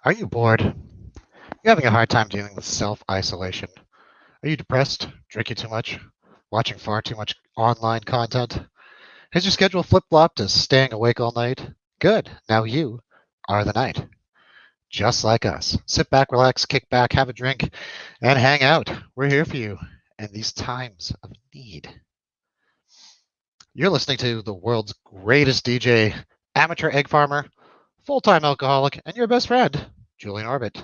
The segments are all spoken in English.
Are you bored? You're having a hard time dealing with self-isolation. Are you depressed, drinking too much, watching far too much online content? Has your schedule flip-flopped to staying awake all night? Good, now you are the night. Just like us. Sit back, relax, kick back, have a drink, and hang out. We're here for you in these times of need. You're listening to the world's greatest DJ, amateur egg farmer, full-time alcoholic, and your best friend, Julian Orbit.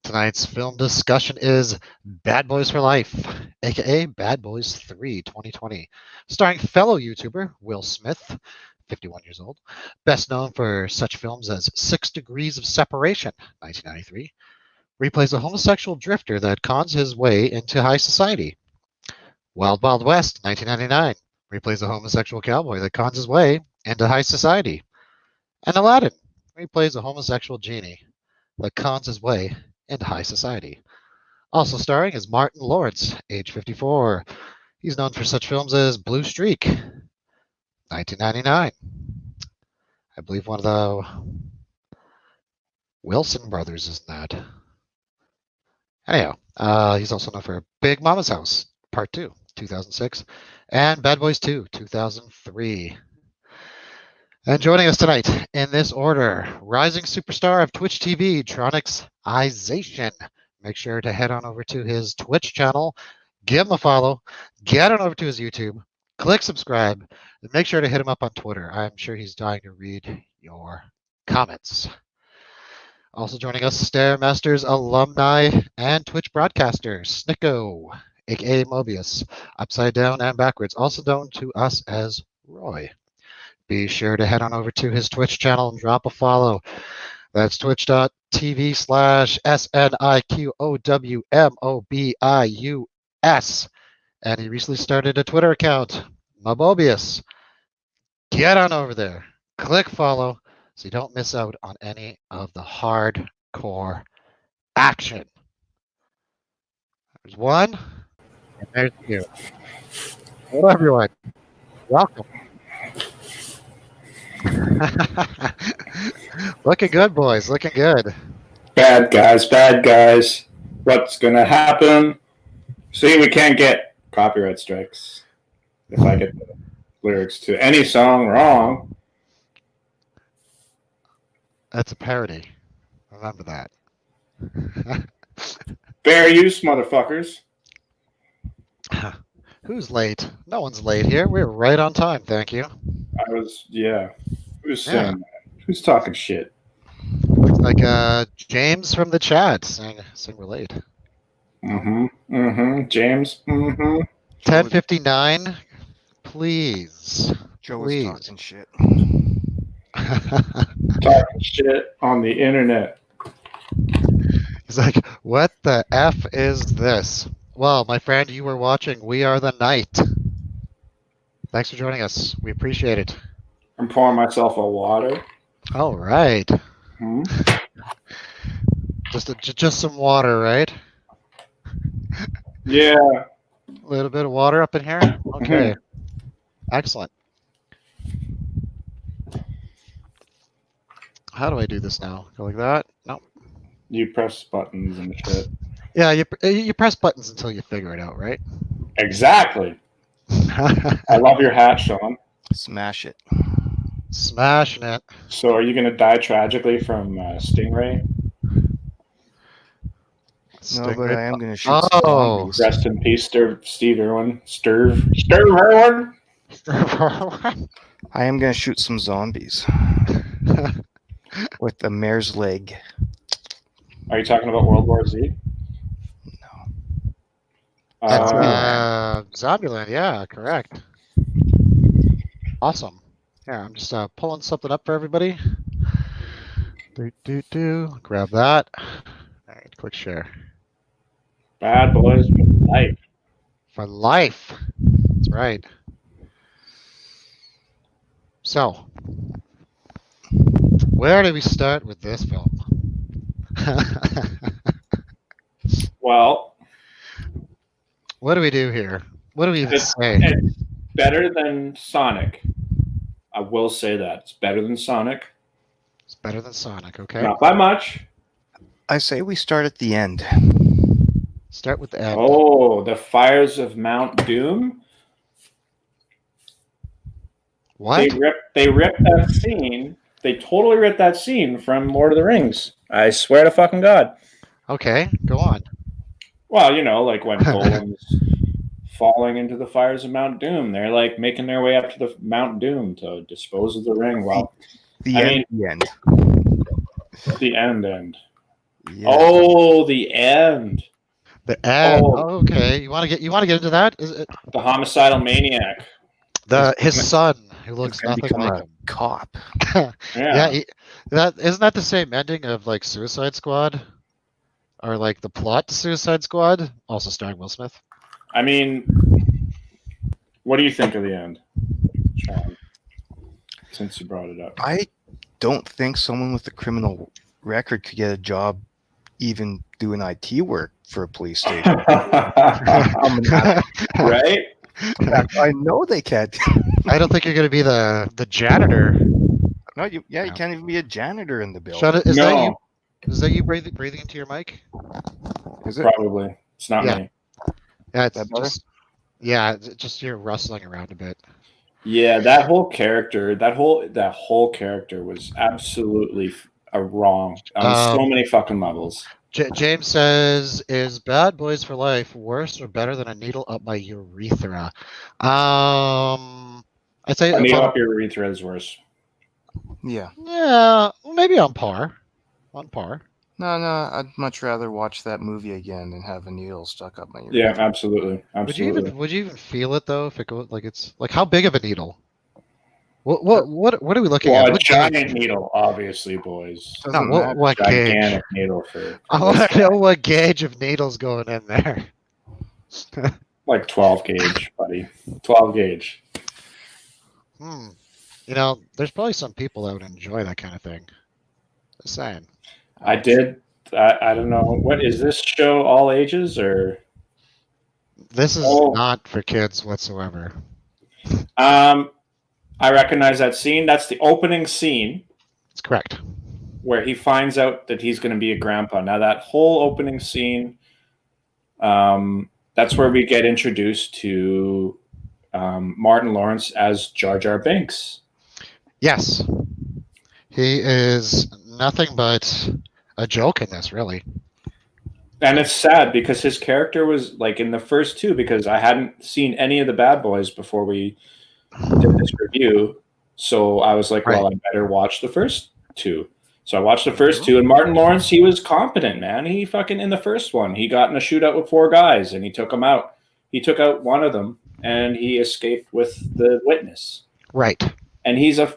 Tonight's film discussion is Bad Boys for Life, aka Bad Boys 3 2020, starring fellow YouTuber Will Smith, 51 years old, best known for such films as 6 Degrees of Separation, 1993, where he plays a homosexual drifter that cons his way into high society. Wild Wild West, 1999, where he plays a homosexual cowboy that cons his way into high society. And Aladdin, where he plays a homosexual genie that cons his way into high society. Also starring is Martin Lawrence, age 54. He's known for such films as Blue Streak, 1999. I believe one of the Wilson brothers is in that. Anyhow, he's also known for Big Mama's House, Part 2, 2006, and Bad Boys 2, 2003. And joining us tonight, in this order, rising superstar of Twitch TV, Tronixization. Make sure to head on over to his Twitch channel, give him a follow, get on over to his YouTube, click subscribe, and make sure to hit him up on Twitter. I'm sure he's dying to read your comments. Also joining us, Stairmasters alumni and Twitch broadcaster, Snicko, aka Mobius, upside down and backwards, also known to us as Roy. Be sure to head on over to his Twitch channel and drop a follow. That's twitch.tv/SNIQOWMOBIUS. And he recently started a Twitter account, Mobius. Get on over there. Click follow so you don't miss out on any of the hardcore action. There's one, and there's two. Hello, everyone. Welcome. Looking good, boys. Looking good. Bad guys. What's gonna happen? See, we can't get copyright strikes if I get the lyrics to any song wrong. That's a parody. Remember that. Fair use, motherfuckers. Who's late? No one's late here. We're right on time, thank you. Who's saying that? Who's talking shit? Looks like James from the chat saying we're late. James. 10:59. Please. Joe Please. was talking shit. Talking shit on the internet. He's like, what the F is this? Well, my friend, you were watching We Are the Night. Thanks for joining us. We appreciate it. I'm pouring myself a water. All right. Just some water, right? Yeah. A little bit of water up in here? Okay. Excellent. How do I do this now? Go like that? No. You press buttons and shit. Yeah, you press buttons until you figure it out, right? Exactly. I love your hat, Sean. Smash it. Smashing it. So are you going to die tragically from Stingray? No, but I am going to shoot some zombies. Rest in peace, Steve Irwin. Sturve Irwin? I am going to shoot some zombies with the mare's leg. Are you talking about World War Z? That's Zombieland, yeah, correct. Awesome. Yeah, I'm just pulling something up for everybody. Grab that. All right, click share. Bad Boys for Life. For life. That's right. So, where do we start with this film? Well, what do we do here? What do we even say? It's better than Sonic. I will say that. It's better than Sonic. It's better than Sonic, okay? Not by much, I say we start at the end. Start with the end. Oh, the fires of Mount Doom. What? They ripped that scene. They totally ripped that scene from Lord of the Rings. I swear to fucking God. Okay, go on. Well, like when Golem's falling into the fires of Mount Doom, they're like making their way up to the Mount Doom to dispose of the ring. Well, The end. the end. Yeah. Oh, the end. The end. Oh. Oh, okay. You want to get into that? Is it The homicidal maniac. his son who looks gonna nothing become like a him? cop. Yeah. That isn't that the same ending of like Suicide Squad, or like the plot to Suicide Squad, also starring Will Smith. I mean, what do you think of the end, Sean? Since you brought it up, I don't think someone with a criminal record could get a job even doing IT work for a police station. Right? I know they can't. I don't think you're going to be the janitor. No, you can't even be a janitor in the building. Shut it. Is that you? No, Is that you breathing into your mic? Is it? probably. It's not Yeah. me. Yeah, it's That better? just you're rustling around a bit. Yeah, that whole character was absolutely wrong on so many fucking levels. James says, "Is Bad Boys for Life worse or better than a needle up my urethra?" I'd say A needle up your urethra is worse. Yeah. yeah, maybe on par. On par. No, I'd much rather watch that movie again than have a needle stuck up my ear. Yeah, absolutely. Would you even feel it though if it goes like it's like how big of a needle? What are we looking at? Well, a What giant gauge? needle, obviously, boys. Doesn't matter. What gauge? Gigantic needle for I want to know what gauge of needles going in there. like 12 gauge, buddy. 12 gauge. There's probably some people that would enjoy that kind of thing. Just saying. I did. I don't know. What is this show? All ages or? This is not for kids whatsoever. I recognize that scene. That's the opening scene. That's correct. Where he finds out that he's going to be a grandpa. Now that whole opening scene, that's where we get introduced to Martin Lawrence as Jar Jar Binks. Yes. He is nothing but a joke in this, really. And it's sad because his character was like in the first two, because I hadn't seen any of the Bad Boys before we did this review. So I was like, well, I better watch the first two. So I watched the first two, and Martin Lawrence, he was competent, man. He fucking, in the first one, he got in a shootout with 4 guys and he took them out. He took out one of them and he escaped with the witness. Right. And he's a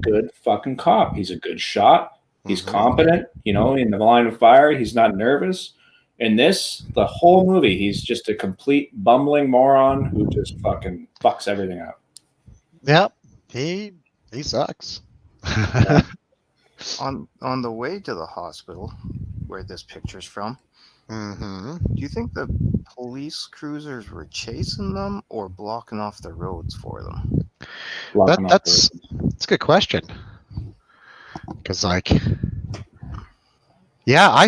good fucking cop. He's a good shot. He's competent, in the line of fire. He's not nervous. In this, the whole movie, he's just a complete bumbling moron who just fucking fucks everything up. Yep. He sucks. On the way to the hospital, where this picture's from, do you think the police cruisers were chasing them or blocking off the roads for them? That's a good question. Because I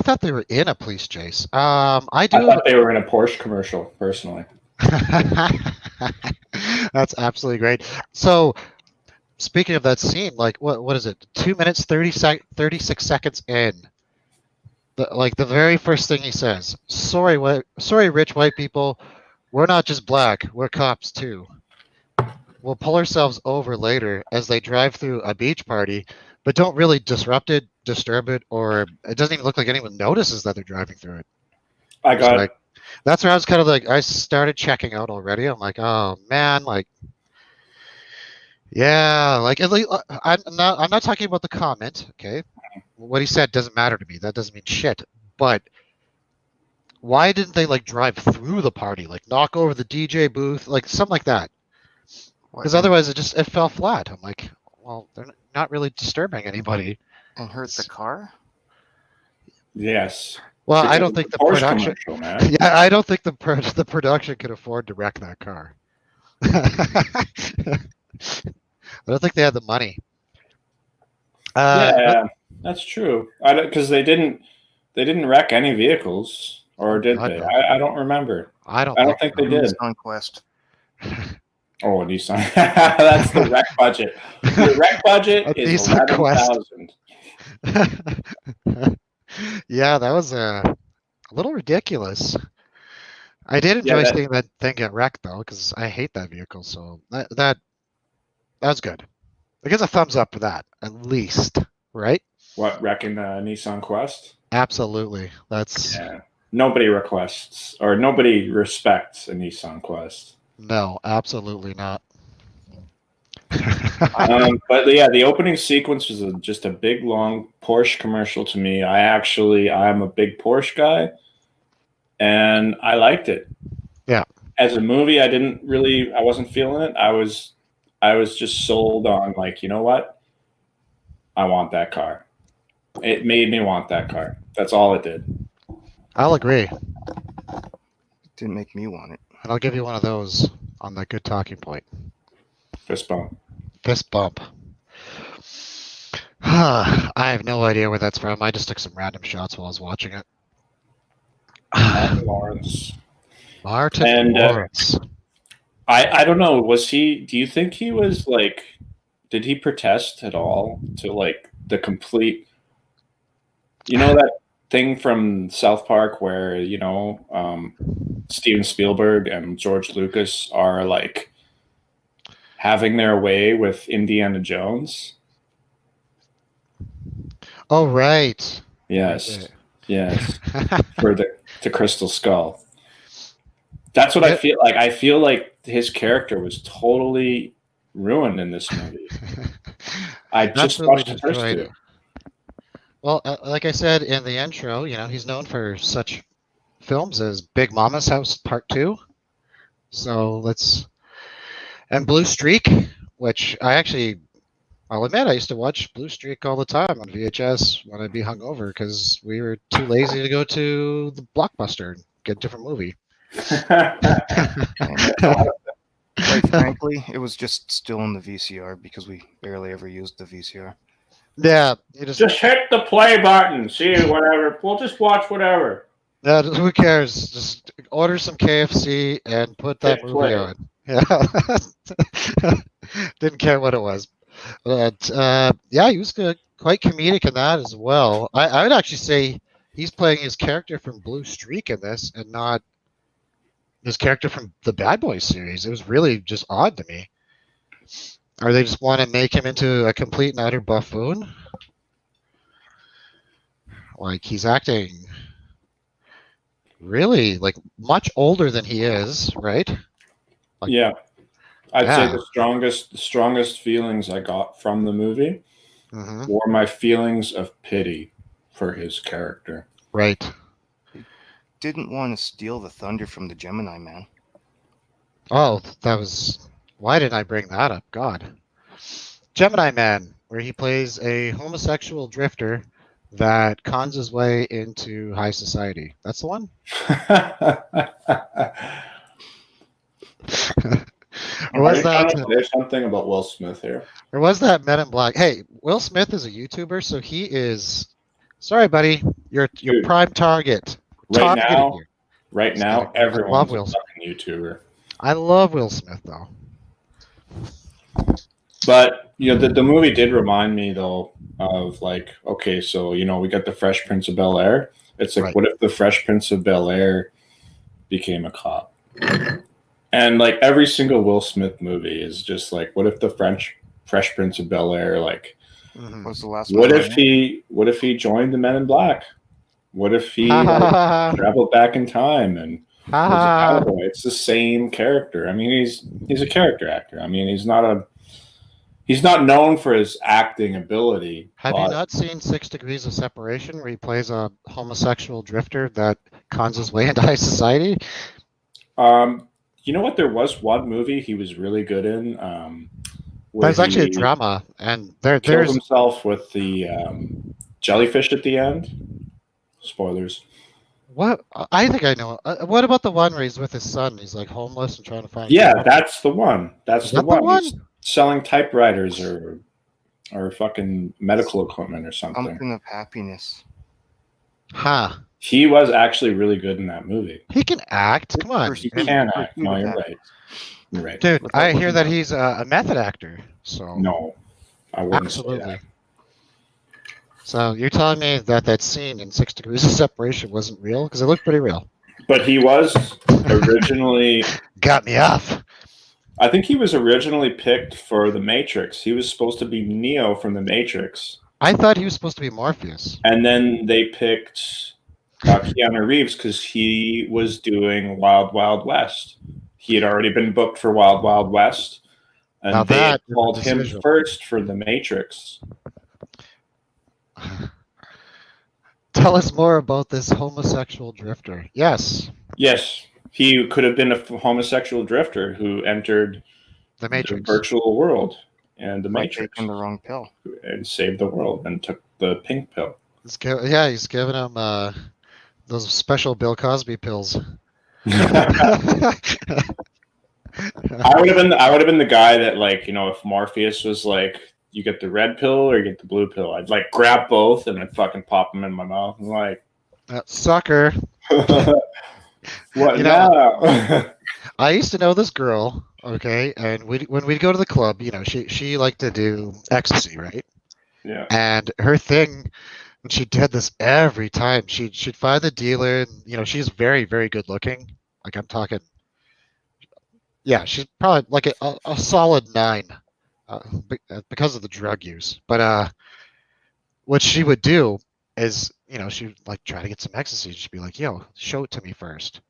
thought they were in a police chase. I thought they were in a Porsche commercial, personally. That's absolutely great. So, speaking of that scene, like what is it? 2 minutes 36 seconds in. The very first thing he says, sorry, rich white people, we're not just black, we're cops too. We'll pull ourselves over later as they drive through a beach party, but don't really disrupt it, disturb it, or it doesn't even look like anyone notices that they're driving through it. That's where I was kind of like, I started checking out already. I'm like, oh man, like, yeah, like at least I'm not talking about the comment, okay? What he said doesn't matter to me. That doesn't mean shit. But why didn't they like drive through the party, like knock over the DJ booth, like something like that? Because otherwise it fell flat. I'm like, well, they're not really disturbing anybody. And hurt the car? Yes. Well, I don't think the production. Man. Yeah, I don't think the production could afford to wreck that car. I don't think they had the money. Yeah, that's true. Because they didn't didn't wreck any vehicles, or did God, they? no. I don't remember. I don't think so. they did. Nissan Quest. Oh, a Nissan. That's the wreck budget. Your wreck budget A is Nissan Quest. 11,000. Yeah, that was a little ridiculous. I did enjoy seeing that thing get wrecked though, because I hate that vehicle. So that was good. I guess a thumbs up for that, at least, right? What, wrecking the Nissan Quest? Absolutely. That's nobody requests or nobody respects a Nissan Quest. No, absolutely not. But yeah, the opening sequence was just a big long Porsche commercial to me. I'm a big Porsche guy, and I liked it. Yeah. As a movie, I wasn't feeling it. I was just sold on, like, you know what? I want that car. It made me want that car. That's all it did. I'll agree. It didn't make me want it. And I'll give you one of those on the good talking point. Fist bump. Fist bump. I have no idea where that's from. I just took some random shots while I was watching it. Martin Lawrence. Martin Lawrence. I don't know. Do you think he was like, did he protest at all to like the complete, that thing from South Park where, Steven Spielberg and George Lucas are like having their way with Indiana Jones? Oh, right. Yes. Right. Yes. For the Crystal Skull. That's what I feel like. I feel like his character was totally ruined in this movie. I just watched the first two. Well, like I said in the intro, he's known for such films as Big Mama's House Part 2. So and Blue Streak, which I'll admit I used to watch Blue Streak all the time on VHS when I'd be hungover because we were too lazy to go to the Blockbuster and get a different movie. Quite frankly, it was just still in the VCR because we barely ever used the VCR. Yeah, just hit the play button. See whatever. We'll just watch whatever. Yeah, who cares? Just order some KFC and put that movie on. Yeah, didn't care what it was. But he was quite comedic in that as well. I would actually say he's playing his character from Blue Streak in this, and not his character from the Bad Boys series. It was really just odd to me. Or they just want to make him into a complete and utter buffoon? Like, he's acting really, like, much older than he is, right? Like, yeah. I'd say the strongest feelings I got from the movie were my feelings of pity for his character. Right. Didn't want to steal the thunder from the Gemini Man. Oh, why didn't I bring that up? God. Gemini Man, where he plays a homosexual drifter that cons his way into high society. That's the one? Or was there's something about Will Smith here. Or was that Men in Black? Hey, Will Smith is a YouTuber, so he is... Sorry, buddy. You're prime target. Right now, everyone's a fucking YouTuber. I love Will Smith, though. But, the movie did remind me, though, of, like, okay, so, we got the Fresh Prince of Bel-Air. It's like, what if the Fresh Prince of Bel-Air became a cop? And, like, every single Will Smith movie is just like, what if the Fresh Prince of Bel-Air, like, was the last what if he joined the Men in Black? What if he traveled back in time and was a cowboy? It's the same character. I mean, he's a character actor. I mean, he's not known for his acting ability. Have you not seen 6 Degrees of Separation, where he plays a homosexual drifter that cons his way into high society? You know what? There was one movie he was really good in. That was actually a drama, and there's himself with the jellyfish at the end. Spoilers. What? I think I know. What about the one where he's with his son? He's like homeless and trying to find. Yeah, that's the one. That's the one. He's selling typewriters or fucking medical equipment or something. Something of happiness. Huh. He was actually really good in that movie. He can act. Come on. He can act. No, you're right. You're right. Dude, Without I hear looking that up. he's a method actor. So No, I wouldn't say absolutely. that. So you're telling me that that scene in 6 Degrees of Separation wasn't real? Because it looked pretty real. But he was originally. Got me off. I think he was originally picked for The Matrix. He was supposed to be Neo from The Matrix. I thought he was supposed to be Morpheus. And then they picked Keanu Reeves because he was doing Wild Wild West. He had already been booked for Wild Wild West. And Now they that called is a him decision. first for The Matrix. Tell us more about this homosexual drifter. Yes, Yes, he could have been a homosexual drifter who entered the the Matrix. virtual world and the By Matrix taking the wrong pill. and saved the world and took the pink pill. He's giving him those special Bill Cosby pills. I would have been the guy that, like, you know, if Morpheus was like, you get the red pill or you get the blue pill, I'd like grab both and I'd fucking pop them in my mouth. I'm like, Sucker. what You now? I used to know this girl, okay, and when we'd go to the club, you know, she liked to do ecstasy, right? Yeah. And her thing, and she did this every time. She'd find the dealer, and you know, she's very, very good looking. Like I'm talking, yeah, she's probably like a solid 9, because of the drug use. But what she would do is, you know, she'd like try to get some ecstasy. She'd be like, "Yo, show it to me first."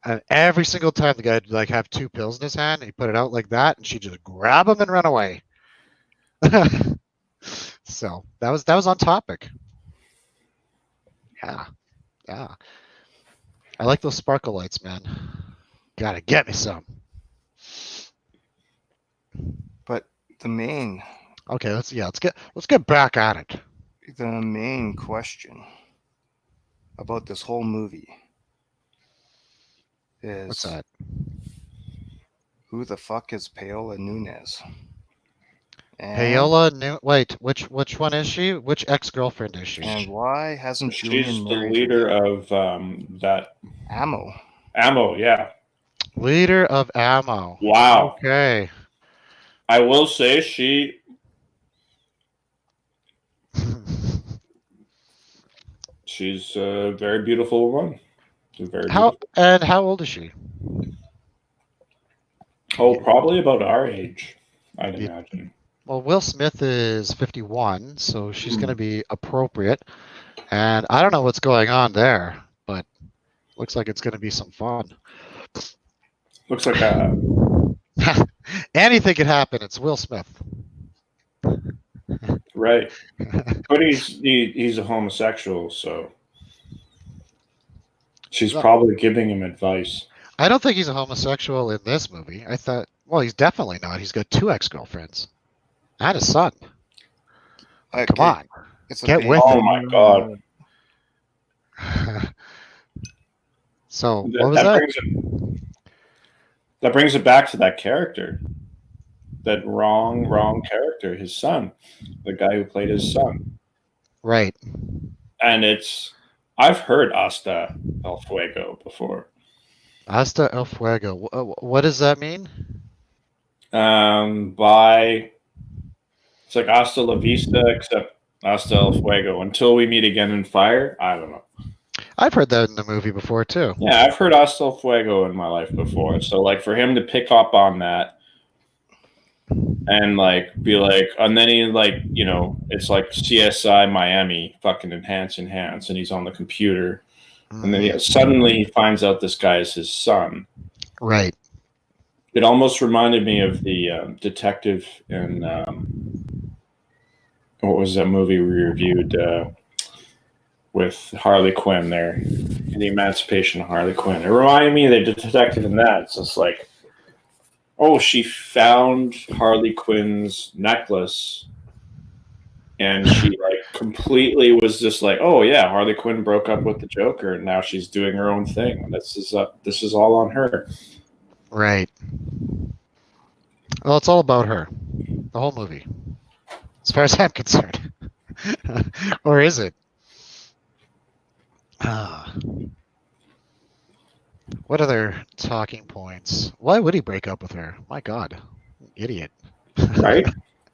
And every single time the guy'd like have 2 pills in his hand, and he put it out like that, and she'd just grab them and run away. So that was on topic. Yeah, yeah. I like those sparkle lights, man. Gotta get me some. But the main Okay, let's get back at it. question about this whole movie is, What's that? who the fuck is Paola Nunez? And, Paola wait, which one is she? Which ex-girlfriend is she? and why hasn't Julian She's the married leader her? of that Ammo? ammo. Yeah. Leader of Ammo. Wow. Okay. I will say she's a very beautiful woman. How old is she? Oh, probably about our age, I'd imagine. Well, Will Smith is 51, so she's going to be appropriate. And I don't know what's going on there, but looks like it's going to be some fun. Looks like anything could happen. It's Will Smith. right. But he's a homosexual, so she's probably giving him advice. I don't think he's a homosexual in this movie. I thought, well, he's definitely not. He's got 2 ex-girlfriends and a son. Okay, Come on, it's a get big- with Oh it. my god. So what was that? That brings it back to that character. That wrong character, his son. The guy who played his son. Right. And I've heard Hasta El Fuego before. Hasta El Fuego. What does that mean? It's like Hasta La Vista, except Hasta El Fuego. Until we meet again in fire. I don't know. I've heard that in the movie before too. Yeah, I've heard Hasta El Fuego in my life before. So like for him to pick up on that and like be like, and then he like, you know, it's like CSI Miami, fucking enhance, and he's on the computer, and then suddenly he finds out this guy is his son. Right. It almost reminded me of the detective in what was that movie we reviewed with Harley Quinn there, the Emancipation of Harley Quinn. It reminded me of the detective in that. It's just like, oh, she found Harley Quinn's necklace, and she like completely was just like, oh yeah, Harley Quinn broke up with the Joker, and now she's doing her own thing. This is all on her. Right. Well, it's all about her, the whole movie, as far as I'm concerned. Or is it? What other talking points? Why would he break up with her? My God, idiot. Right?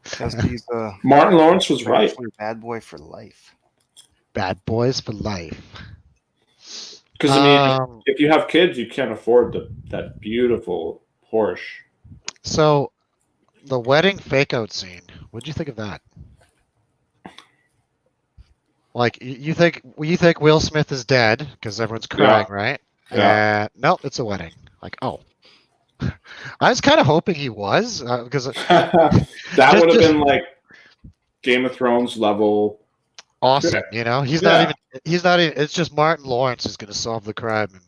Because he's Martin Lawrence was right. actually a bad boy for life. Bad boys for life. Because I mean, if you have kids, you can't afford that beautiful Porsche. So, the wedding fake-out scene. What'd you think of that? Like, you think Will Smith is dead because everyone's crying, right? Yeah. No, it's a wedding. Like, oh. I was kind of hoping he was because that would have been like Game of Thrones level. Awesome, you know. He's not even. It's just Martin Lawrence is going to solve the crime,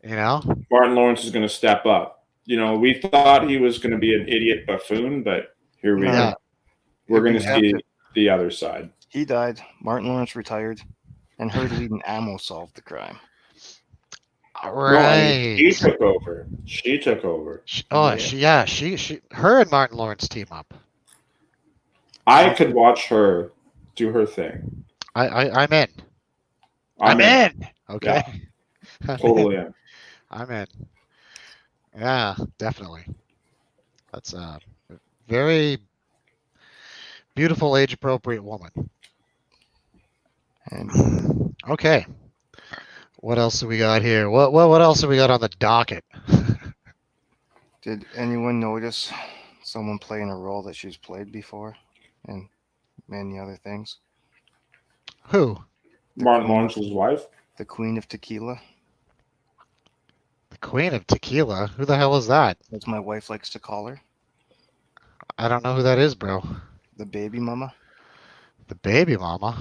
you know. Martin Lawrence is going to step up. You know, we thought he was going to be an idiot buffoon, but here we are. We're going to see the other side. He died. Martin Lawrence retired, and her leading ammo solved the crime. Right. No, she took over. She took over. Her and Martin Lawrence team up. I could watch her do her thing. I'm in. I'm in. Okay. Yeah, totally in. I'm in. Yeah, definitely. That's a very beautiful, age-appropriate woman. And okay. What else do we got here? What else have we got on the docket? Did anyone notice someone playing a role that she's played before, and many other things? Who? Martin Lawrence's wife. The Queen of Tequila. The Queen of Tequila? Who the hell is that? As my wife likes to call her. I don't know who that is, bro. The baby mama. The baby mama?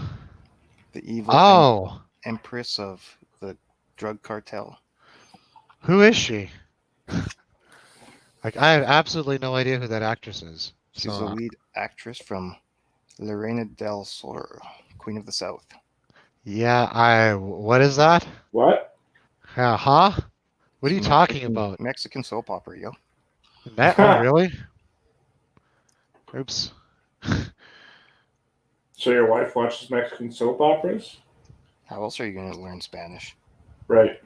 The evil empress of the drug cartel. Who is she? Like, I have absolutely no idea who that actress is. She's the lead actress from Lorena del Sur, Queen of the South. Yeah, what is that? What? Huh? What are you talking about? Mexican soap opera, yo. Oh, really? Oops. So your wife watches Mexican soap operas? How else are you going to learn Spanish? Right.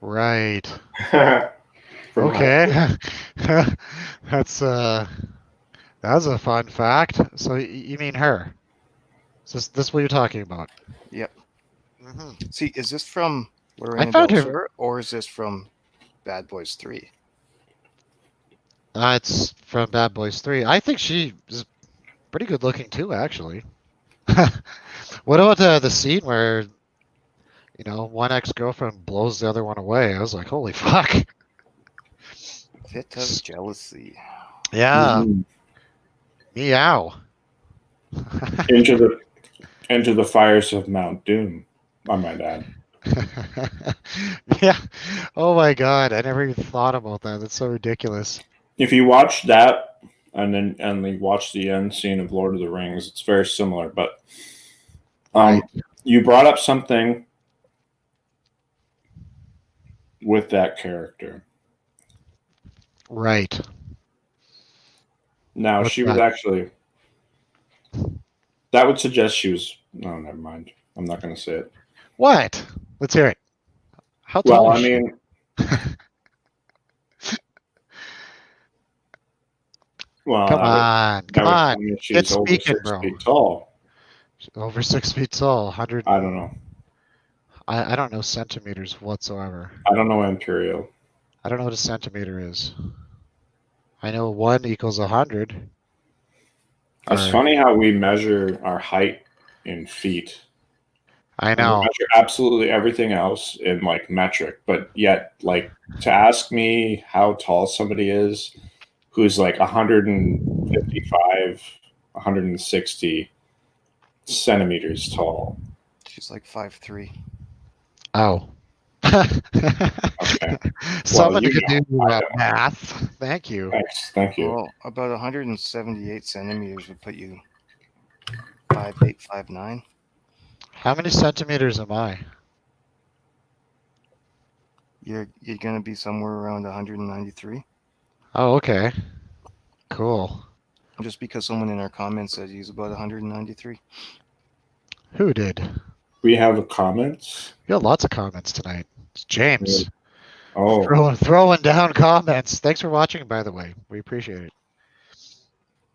Right. Okay. That's a fun fact. So you mean her? Is this what you're talking about? Yep. Mm-hmm. See, is this from Lorena del Sur, or is this from Bad Boys 3? It's from Bad Boys 3. I think she is pretty good looking too, actually. What about the scene where, one ex-girlfriend blows the other one away? I was like, holy fuck. Fit of jealousy. Yeah. Mm-hmm. Meow. into the fires of Mount Doom, I might add. Yeah. Oh my God. I never even thought about that. That's so ridiculous. If you watch that and you watch the end scene of Lord of the Rings, it's very similar. But you brought up something with that character. Right. Now, she was actually... That would suggest she was... No, never mind. I'm not going to say it. What? Let's hear it. How tall is she? Mean... Come on. She's over 6 feet tall. Over 6 feet tall. 100. I don't know. I don't know centimeters whatsoever. I don't know imperial. I don't know what a centimeter is. I know 1 equals 100. It's funny how we measure our height in feet. I know. We measure absolutely everything else in metric, but yet to ask me how tall somebody is who's 155, 160 centimeters tall. She's 5'3". Oh. Okay. Someone could do math. Thank you. Thank you. Well, about 178 centimeters would put you 5'8", 5'9". How many centimeters am I? You're going to be somewhere around 193. Oh, okay. Cool. Just because someone in our comments said he's about 193. Who did? We have comments. We got lots of comments tonight. It's James. Oh, Throwing down comments. Thanks for watching, by the way. We appreciate it.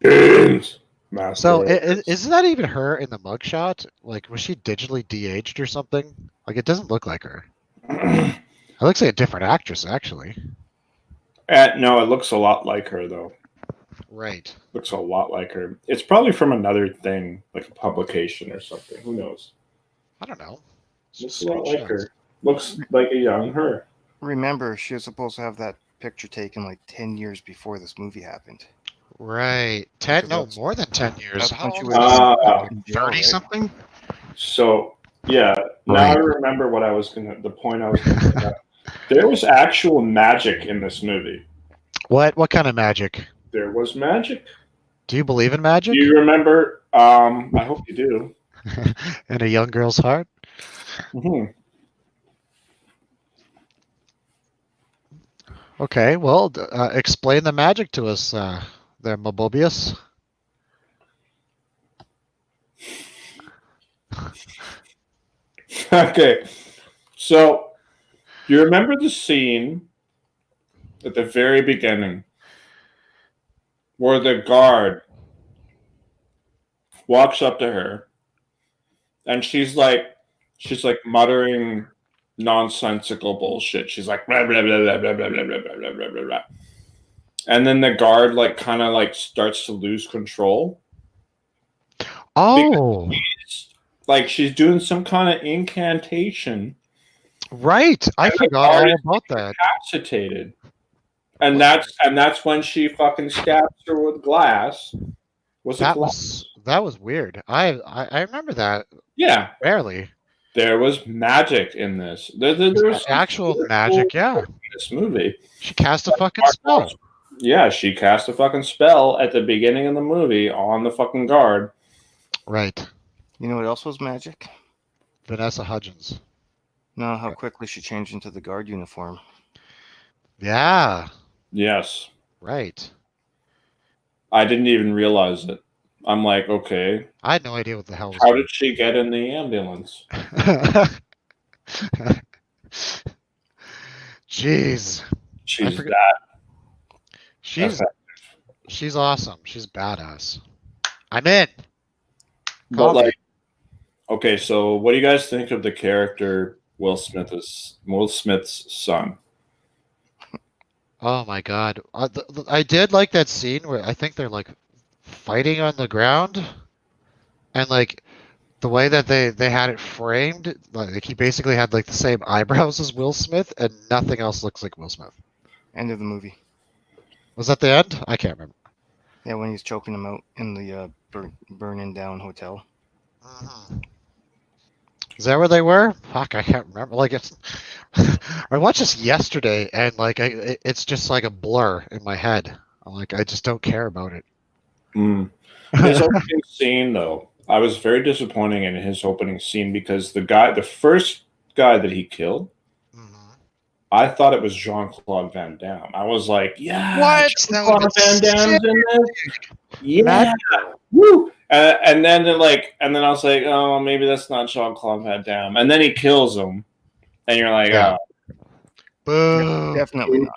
James. Master. So, isn't that even her in the mugshot? Like, was she digitally de-aged or something? Like, it doesn't look like her. It looks like a different actress, actually. No, it looks a lot like her, though. Right. Looks a lot like her. It's probably from another thing, like a publication or something. Who knows? I don't know. Looks a lot like her. Looks like a young her. Remember, she was supposed to have that picture taken like 10 years before this movie happened. Right. 10? No, more than 10 years. That's when she was in jail, 30 right? something? So, yeah. Now Right. I remember the point I was going to bring up. There was actual magic in this movie. What kind of magic? There was magic. Do you believe in magic? Do you remember? I hope you do. In a young girl's heart? Mm-hmm. Okay, well, explain the magic to us there, Mobobius. Okay. So, you remember the scene at the very beginning where the guard walks up to her and she's like muttering nonsensical bullshit. She's like blah, blah, blah, blah, blah, blah, blah, blah, blah, blah, blah, blah. And then the guard like kind of like starts to lose control. Oh, She's doing some kind of incantation. right. I forgot all about that. Incapacitated. And that's when she fucking stabs her with glass. That was weird. I remember that. Yeah. Barely. There was magic in this. There was actual magic, yeah. In this movie. She cast a fucking spell. Yeah, she cast a fucking spell at the beginning of the movie on the fucking guard. Right. You know what else was magic? Vanessa Hudgens. No, how quickly she changed into the guard uniform. Yeah. Yes. Right. I didn't even realize it. I'm like, okay. I had no idea what the hell was How did she get in the ambulance? Jeez. She's that. She's awesome. She's badass. I'm in. But okay, so what do you guys think of the character Will Smith's son? Oh my god. I did like that scene where I think they're like fighting on the ground, and like the way that they had it framed, like he basically had like the same eyebrows as Will Smith, and nothing else looks like Will Smith. End of the movie. Was that the end? I can't remember. Yeah, when he's choking him out in the burning down hotel. Mm-hmm. Is that where they were? Fuck, I can't remember. Like I watched this yesterday, and like it's just like a blur in my head. I just don't care about it. His opening scene, though, I was very disappointing in his opening scene because the first guy that he killed, I thought it was Jean-Claude Van Damme. I was like, yeah, what? Jean-Claude Van Damme's in this? Yeah, woo! And then I was like, oh, maybe that's not Jean-Claude Van Damme. And then he kills him, and you're like, yeah. Oh, definitely not.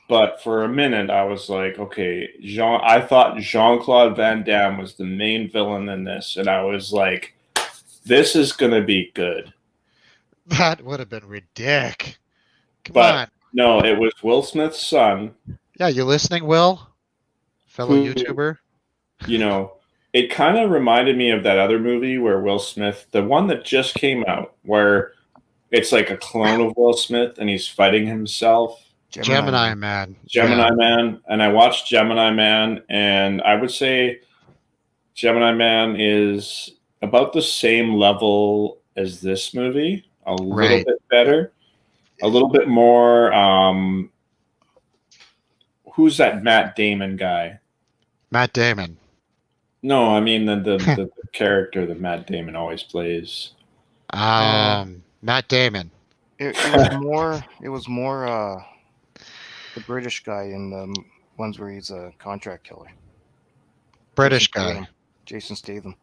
But for a minute, I was like, okay, I thought Jean-Claude Van Damme was the main villain in this, and I was like, this is gonna be good. That would have been ridiculous. Come on. No, it was Will Smith's son. Yeah, you listening, Will? Fellow YouTuber? You know, it kind of reminded me of that other movie where Will Smith, the one that just came out, where it's like a clone of Will Smith and he's fighting himself. Gemini Man. Gemini Man. And I watched Gemini Man, and I would say Gemini Man is about the same level as this movie. A little bit better. A little bit more. Who's that Matt Damon guy? Matt Damon. No, I mean the character that Matt Damon always plays. Matt Damon. It was more the British guy in the ones where he's a contract killer. British guy. Jason Statham.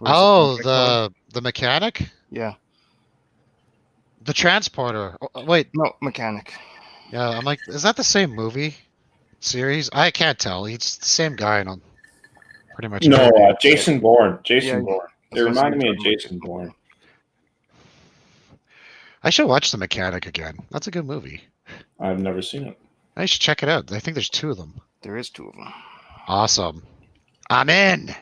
Oh, The mechanic? Yeah. The transporter. Oh, wait. No, mechanic. Yeah, I'm like, is that the same movie series? I can't tell. He's the same guy on pretty much No, everything. Jason Bourne. Jason Yeah, Bourne. It that's what I said, reminded me you're of talking about Jason Bourne. I should watch The Mechanic again. That's a good movie. I've never seen it. I should check it out. I think there's 2 of them. There is 2 of them. Awesome. I'm in.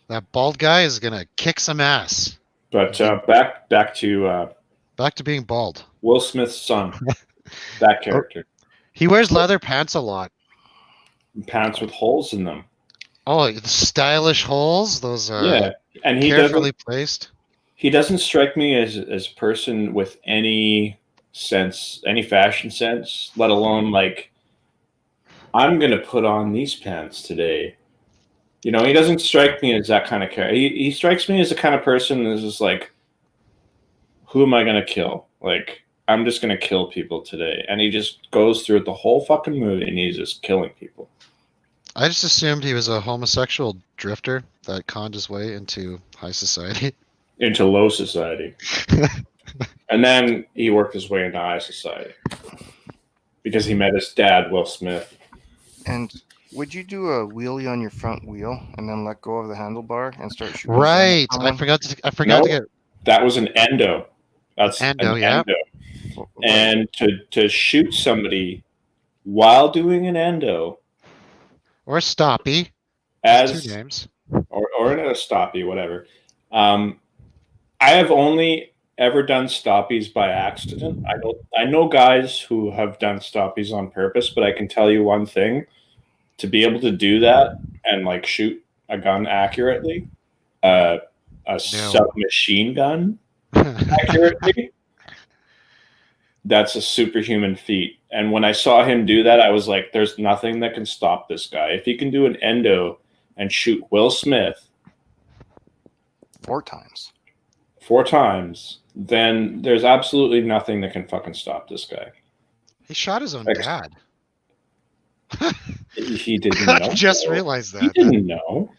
That bald guy is gonna kick some ass. But back to Back to being bald. Will Smith's son. That character. He wears leather pants a lot. Pants with holes in them. Oh, the stylish holes. Those Yeah, and carefully placed. He doesn't strike me as a person with any sense, any fashion sense, let alone like, I'm gonna put on these pants today. You know, he doesn't strike me as that kind of character. He strikes me as the kind of person that's just like, who am I gonna kill? Like, I'm just gonna kill people today, and he just goes through it the whole fucking movie, and he's just killing people. I just assumed he was a homosexual drifter that conned his way into high society. Into low society. And then he worked his way into high society. Because he met his dad, Will Smith. And would you do a wheelie on your front wheel and then let go of the handlebar and start shooting? Right. I forgot to get. That was an endo. That's endo, an yeah. endo. And to shoot somebody while doing an endo, Or stoppy. as 2 names. or a stoppie, whatever. I have only ever done stoppies by accident. I know guys who have done stoppies on purpose, but I can tell you one thing: to be able to do that and like shoot a gun accurately, a submachine gun accurately, that's a superhuman feat. And when I saw him do that, I was like, there's nothing that can stop this guy. If he can do an endo and shoot Will Smith 4 times. 4 times, then there's absolutely nothing that can fucking stop this guy. He shot his own dad. He didn't know. I just realized that. He didn't know.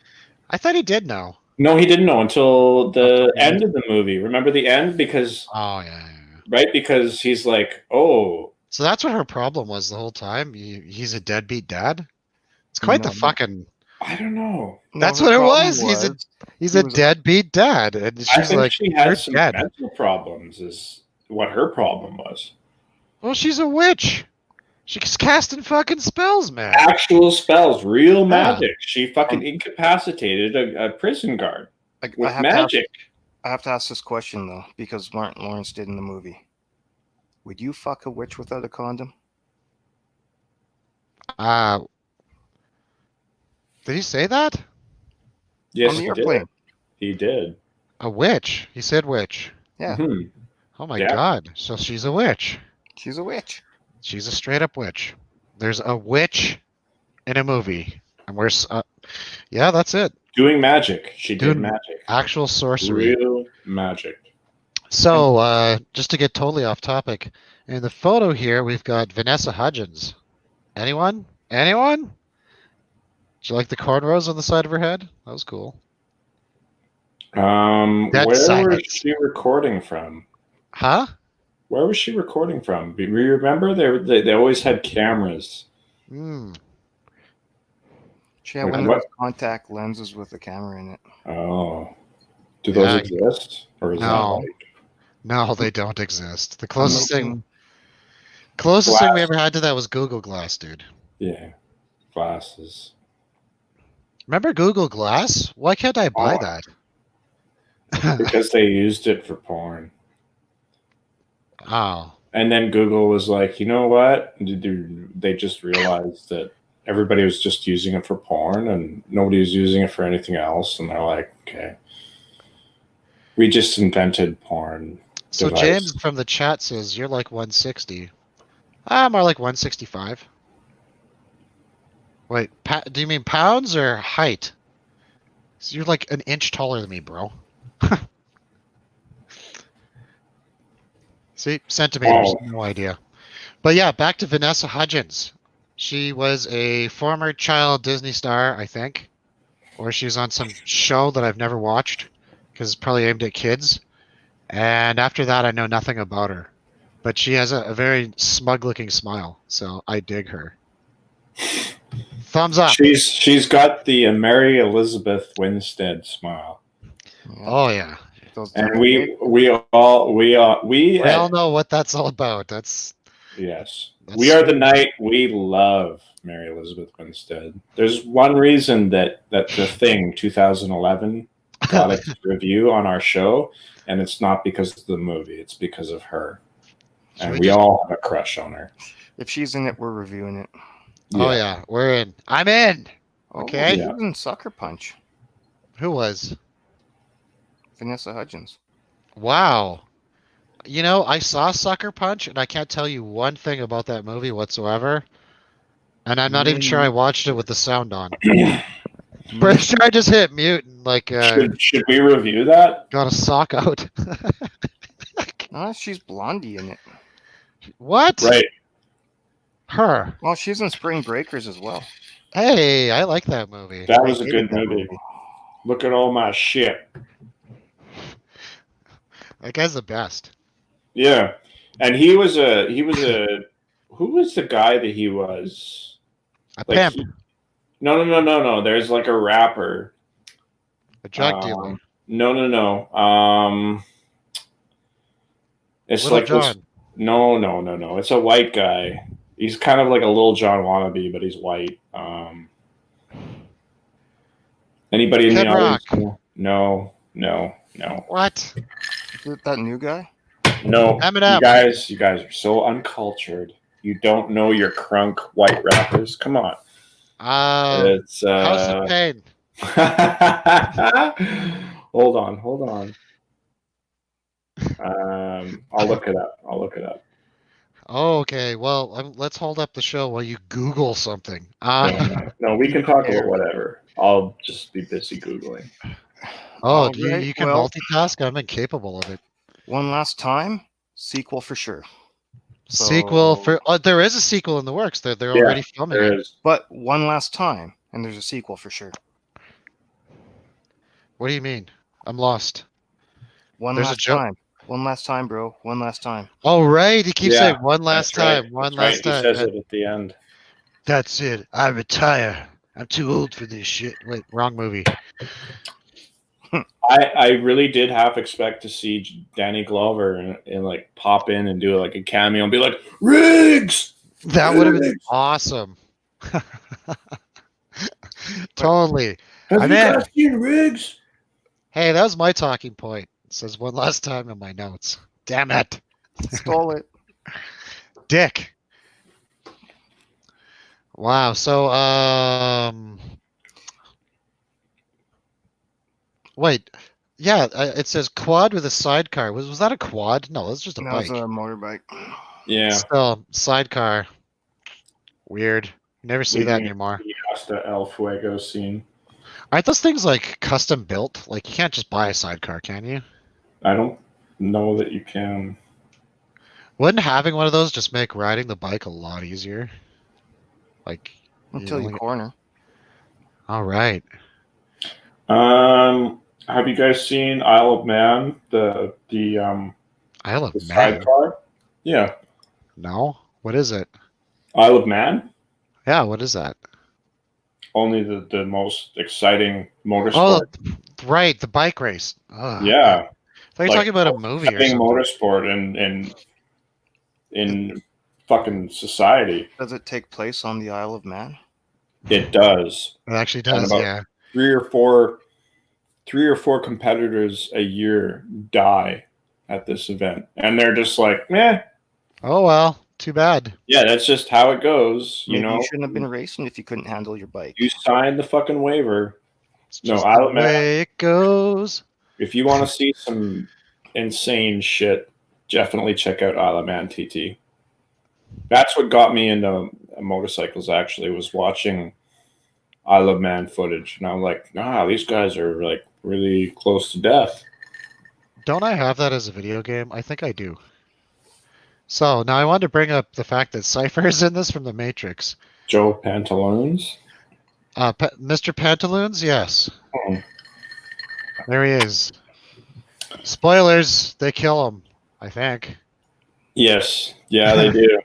I thought he did know. No, he didn't know until the end of the movie. Remember the end? Because yeah. right? Because he's like, oh. So that's what her problem was the whole time. He's a deadbeat dad. It's quite the fucking. I don't know. That's what it was. He's a deadbeat dad, and she's I think like, she has some mental problems. Is what her problem was. Well, she's a witch. She's casting fucking spells, man. Actual spells, real magic. She fucking incapacitated a prison guard with magic. I have to ask this question though, because Martin Lawrence did in the movie. Would you fuck a witch without a condom? Did he say that? Yes, on the airplane. He did. A witch. He said witch. Yeah. Mm-hmm. Oh my god. So she's a witch. She's a witch. She's a straight up witch. There's a witch in a movie, and we're yeah, that's it. Doing magic. She did magic. Actual sorcery. Real magic. So, just to get totally off topic, in the photo here, we've got Vanessa Hudgens. Anyone? Anyone? Did you like the cornrows on the side of her head? That was cool. Where was she recording from? Huh? Where was she recording from? Do you remember? They always had cameras. She had one of those contact lenses with a camera in it. Oh. Do those exist? Or is no. that like... No, they don't exist. The closest thing we ever had to that was Google Glass, dude. Yeah. Glasses. Remember Google Glass? Why can't I buy that? Because they used it for porn. Oh. And then Google was like, you know what? They just realized that everybody was just using it for porn and nobody was using it for anything else. And they're like, okay. We just invented porn. So device. James from the chat says you're like 160. More like 165. Wait, do you mean pounds or height? So you're like an inch taller than me, bro. See, centimeters, no idea. But yeah, back to Vanessa Hudgens. She was a former child Disney star, I think. Or she's on some show that I've never watched. because it's probably aimed at kids. And after that, I know nothing about her. But she has a very smug-looking smile, so I dig her. Thumbs up. She's got the Mary Elizabeth Winstead smile. Yeah. Oh yeah. And we all know what that's all about. That's we are the sweet. night we love Mary Elizabeth Winstead. There's one reason that The Thing 2011 got its review on our show, and it's not because of the movie. It's because of her. And we all have a crush on her. If she's in it, we're reviewing it. Oh yeah, we're in. I'm in. Okay. She was in Sucker Punch. Who was? Vanessa Hudgens. Wow. You know, I saw Sucker Punch, and I can't tell you one thing about that movie whatsoever. And I'm not even sure I watched it with the sound on. Pretty sure I just hit mute and like. Should we review that? Got a sock out. She's Blondie in it. What? Right. Her. Well, she's in Spring Breakers as well. Hey, I like that movie. That was a good movie. Look at all my shit. That guy's the best. Yeah, and he was a who was the guy that he was? A pimp. No. There's like a rapper. A drug dealer. No. It's Little like John. this. No. It's a white guy. He's kind of like a Little John wannabe, but he's white. Anybody in the audience? No. What? Is it that new guy? No. Eminem. You guys are so uncultured. You don't know your crunk white rappers. Come on. It's House of Pain. Hold on. I'll look it up. Oh, okay. Well, let's hold up the show while you Google something. No, we can talk about whatever. I'll just be busy Googling. Oh, you can multitask? I'm incapable of it. One Last Time, sequel for sure. Sequel for there is a sequel in the works. They're already filming it. But One Last Time, and there's a sequel for sure. What do you mean? I'm lost. One last time, bro. One last time. Oh right, he keeps saying one last time. One last time. He says it at the end. That's it. I retire. I'm too old for this shit. Wait, wrong movie. I really did half expect to see Danny Glover and like pop in and do like a cameo and be like, Riggs! That would have been awesome. Totally. Have you guys seen Riggs? Hey, that was my talking point. It says one last time in my notes. Damn it. Stole it. Dick. Wow. So, wait. Yeah, it says quad with a sidecar. Was that a quad? No, that's just a bike. That was a motorbike. Yeah. Still, sidecar. Weird. You never see that anymore. The Hasta El Fuego scene. Aren't those things like custom built? Like you can't just buy a sidecar, can you? I don't know that you can. Wouldn't having one of those just make riding the bike a lot easier? Like until you corner. All right. Have you guys seen Isle of Man? The Isle of Man sidecar? Yeah. No. What is it? Isle of Man? Yeah. What is that? Only the most exciting motorsport. Oh, right, the bike race. Ugh. Yeah. I thought you were talking about a movie or something. Motorsport in fucking society. Does it take place on the Isle of Man? It does. It actually does, yeah. Three or four competitors a year die at this event. And they're just like, meh. Oh, well, too bad. Yeah, that's just how it goes. Maybe you shouldn't have been racing if you couldn't handle your bike. You signed the fucking waiver. It's just the way it goes. If you want to see some insane shit, definitely check out Isle of Man TT. That's what got me into motorcycles, actually, was watching Isle of Man footage. And I'm like, these guys are like really close to death. Don't I have that as a video game? I think I do. So now I wanted to bring up the fact that Cypher is in this from The Matrix. Joe Pantaloons? Mr. Pantaloons? Yes. Oh. There he is. Spoilers, they kill him, I think. Yes. Yeah, they do.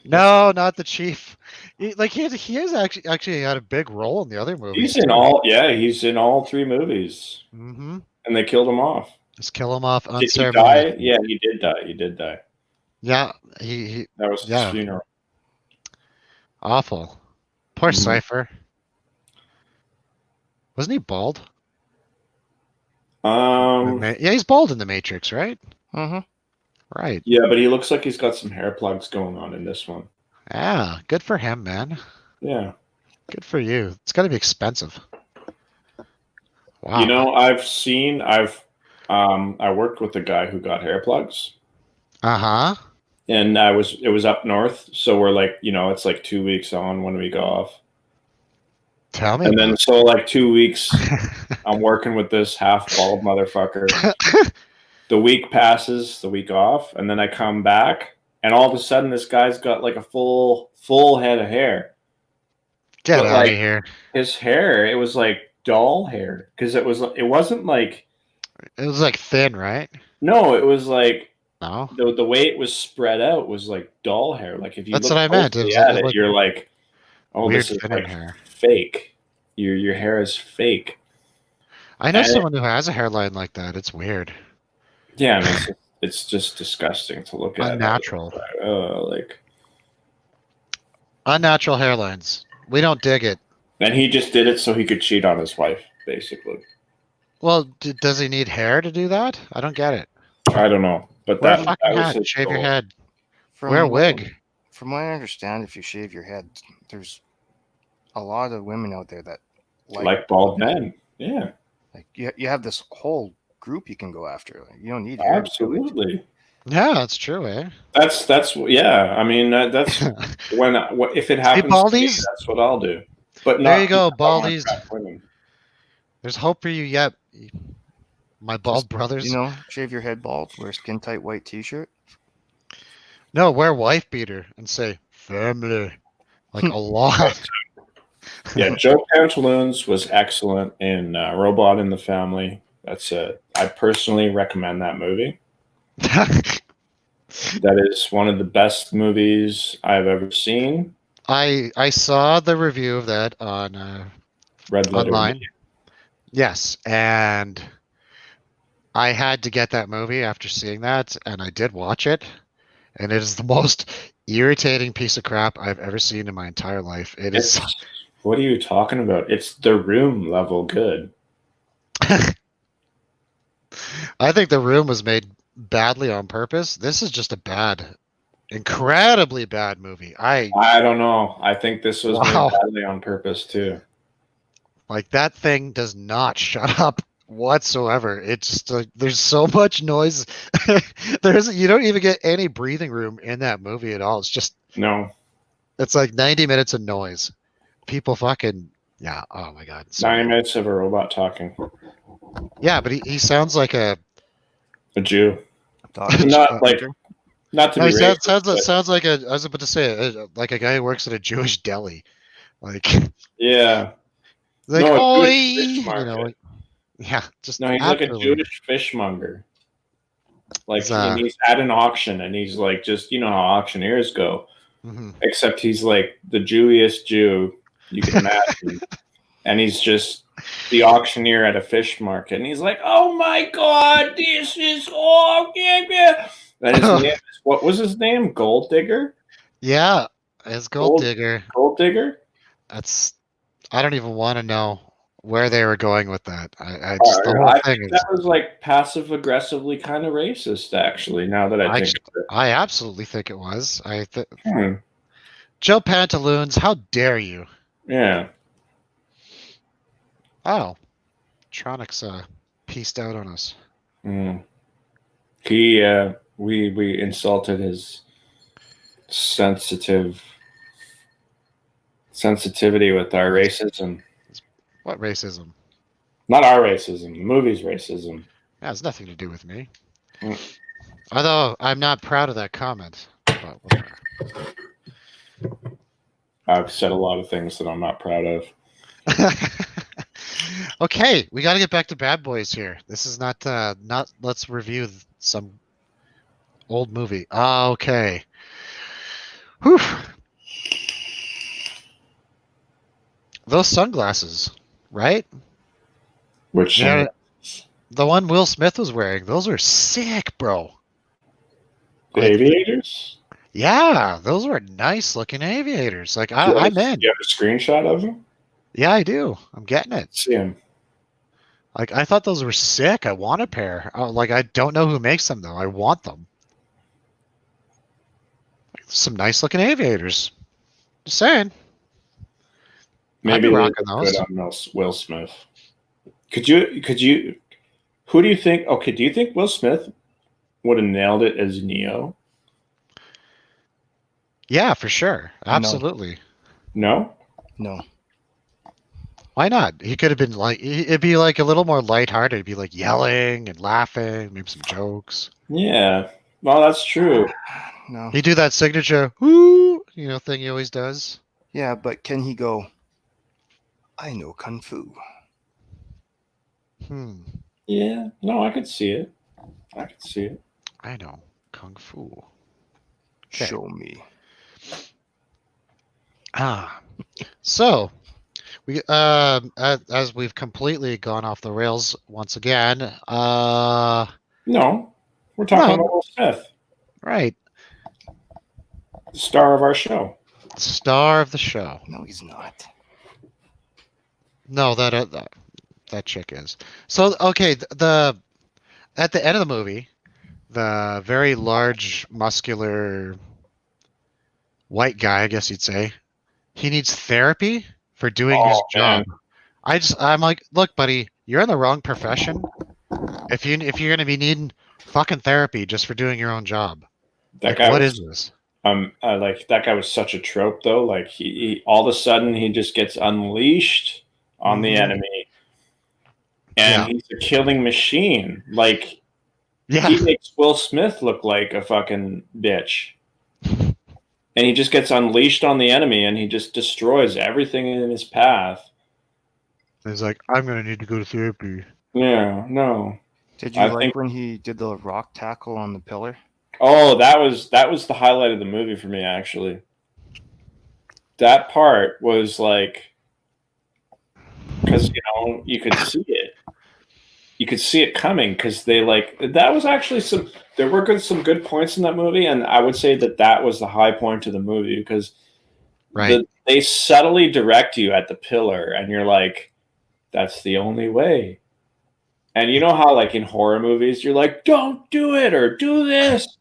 No, not the chief. He has actually had a big role in the other movies. He's in all 3 movies. Mm-hmm. And they killed him off. Just kill him off Did he unceremoniously. die? Yeah, he did die. He did die. Yeah, he That was his funeral. Awful. Poor Mhm. Cypher. Wasn't he bald? Yeah, he's bald in the Matrix, right? Mm-hmm. Right. Yeah, but he looks like he's got some hair plugs going on in this one. Yeah, good for him, man. Yeah. Good for you. It's got to be expensive. Wow. You know, I worked with a guy who got hair plugs. Uh-huh. And it was up north, so we're like, it's like 2 weeks on, 1 week off. Tell me. And then so like 2 weeks, I'm working with this half bald motherfucker. The week passes, the week off, and then I come back, and all of a sudden this guy's got like a full head of hair. Get out of here. His hair, it was like doll hair because it wasn't like, it was like thin, right? No, it was like, no, the way it was spread out was like doll hair. Like if you that's look what I meant. you're like, oh, weird this is like hair. Fake. Your hair is fake. I know someone who has a hairline like that. It's weird. Yeah, I mean, it's just disgusting to look at. Unnatural. Like unnatural hairlines. We don't dig it. And he just did it so he could cheat on his wife, basically. Well, does he need hair to do that? I don't get it. I don't know, but wear a fucking hat. Shave your head. Wear a wig. From what I understand, if you shave your head, there's a lot of women out there that like bald men. Yeah. Like you have this whole group you can go after. Like, you don't need hair. Absolutely. Yeah, that's true, eh? That's yeah. I mean, that's if it happens to me, that's what I'll do. But there you go, baldies. There's hope for you yet, my bald brothers. You know, shave your head bald, wear a skin tight white T-shirt. No, wear wife beater and say family, like a lot. Yeah, Joe Pantaloons was excellent in Robot in the Family. That's I personally recommend that movie. That is one of the best movies I've ever seen. I saw the review of that on Red Letter online. Yes, and I had to get that movie after seeing that, and I did watch it, and it is the most irritating piece of crap I've ever seen in my entire life. Is. What are you talking about? It's The Room level good. I think The Room was made badly on purpose. This is just a incredibly bad movie. I don't know. I think this was made badly on purpose too. Like that thing does not shut up whatsoever. It's just there's so much noise. You don't even get any breathing room in that movie at all. It's just no. It's like 90 minutes of noise. People fucking oh my god. 90 minutes of a robot talking. Yeah, but he sounds like a Jew. Not to be racist, sounds like I was about to say like a guy who works at a Jewish deli. Like yeah. Like no, just no, he's like a Jewish fishmonger. Like he's at an auction and he's like, just how auctioneers go. Mm-hmm. Except he's like the Jewiest Jew you can imagine. And he's just the auctioneer at a fish market. And he's like, oh my God, this is yeah. And his name what was his name? Gold Digger? Yeah, it's Gold Digger. Gold Digger? I don't even want to know where they were going with that. I think that was like passive aggressively kind of racist, actually, now that I think of it. I absolutely think it was. Joe Pantaloons, how dare you? Yeah. Oh. Tronics pieced out on us. Mm. We insulted his sensitivity with our racism. What racism? Not our racism. The movie's racism. That has nothing to do with me. Although I'm not proud of that comment. But whatever. I've said a lot of things that I'm not proud of. Okay, we got to get back to Bad Boys here. This is not let's review some old movie. Okay. Whew. Those sunglasses, right? Which Yeah, sunglasses? the one Will Smith was wearing. Those are sick, bro. The Like, aviators? yeah, those were nice looking aviators. Like, I'm Do in. you have a screenshot of them? Yeah, I do. I'm getting it. See them. Like, I thought those were sick. I want a pair. Like, I don't know who makes them though. I want them. Some nice looking aviators. Just saying. I'd be Maybe they rocking look good those. on Will Smith. Could you, who do you think, okay, do you think Will Smith would have nailed it as Neo? Yeah, for sure. Absolutely. No? No. Why not? He could have been like, it'd be like a little more lighthearted. It'd be like yelling and laughing, maybe some jokes. Yeah. Well, that's true. No. He'd do that signature, whoo, thing he always does. Yeah, but can he go, I know Kung Fu? Yeah. No, I could see it. I could see it. I know. Kung Fu. Okay. Show me. So we as we've completely gone off the rails once again. No, we're talking about Will Smith, right. the star of our show. The star of the show. No, he's not. No, that chick is. So okay, the at the end of the movie, the very large, muscular white guy, I guess you'd say, he needs therapy for doing his job. Man. I'm like, look, buddy, you're in the wrong profession. If you're gonna be needing fucking therapy just for doing your own job, That guy what was, is this? like that guy was such a trope though. Like he all of a sudden he just gets unleashed on the enemy, and he's a killing machine. Like he makes Will Smith look like a fucking bitch. And he just gets unleashed on the enemy, and he just destroys everything in his path. He's like, I'm gonna need to go to therapy. Yeah, no. Did you like when he did the rock tackle on the pillar? Oh, that was the highlight of the movie for me, actually. That part was like, because you could see it. You could see it coming because there were some good points in that movie, and I would say that was the high point of the movie because they subtly direct you at the pillar, and you're like, that's the only way. And you know how like in horror movies, you're like, don't do it or do this.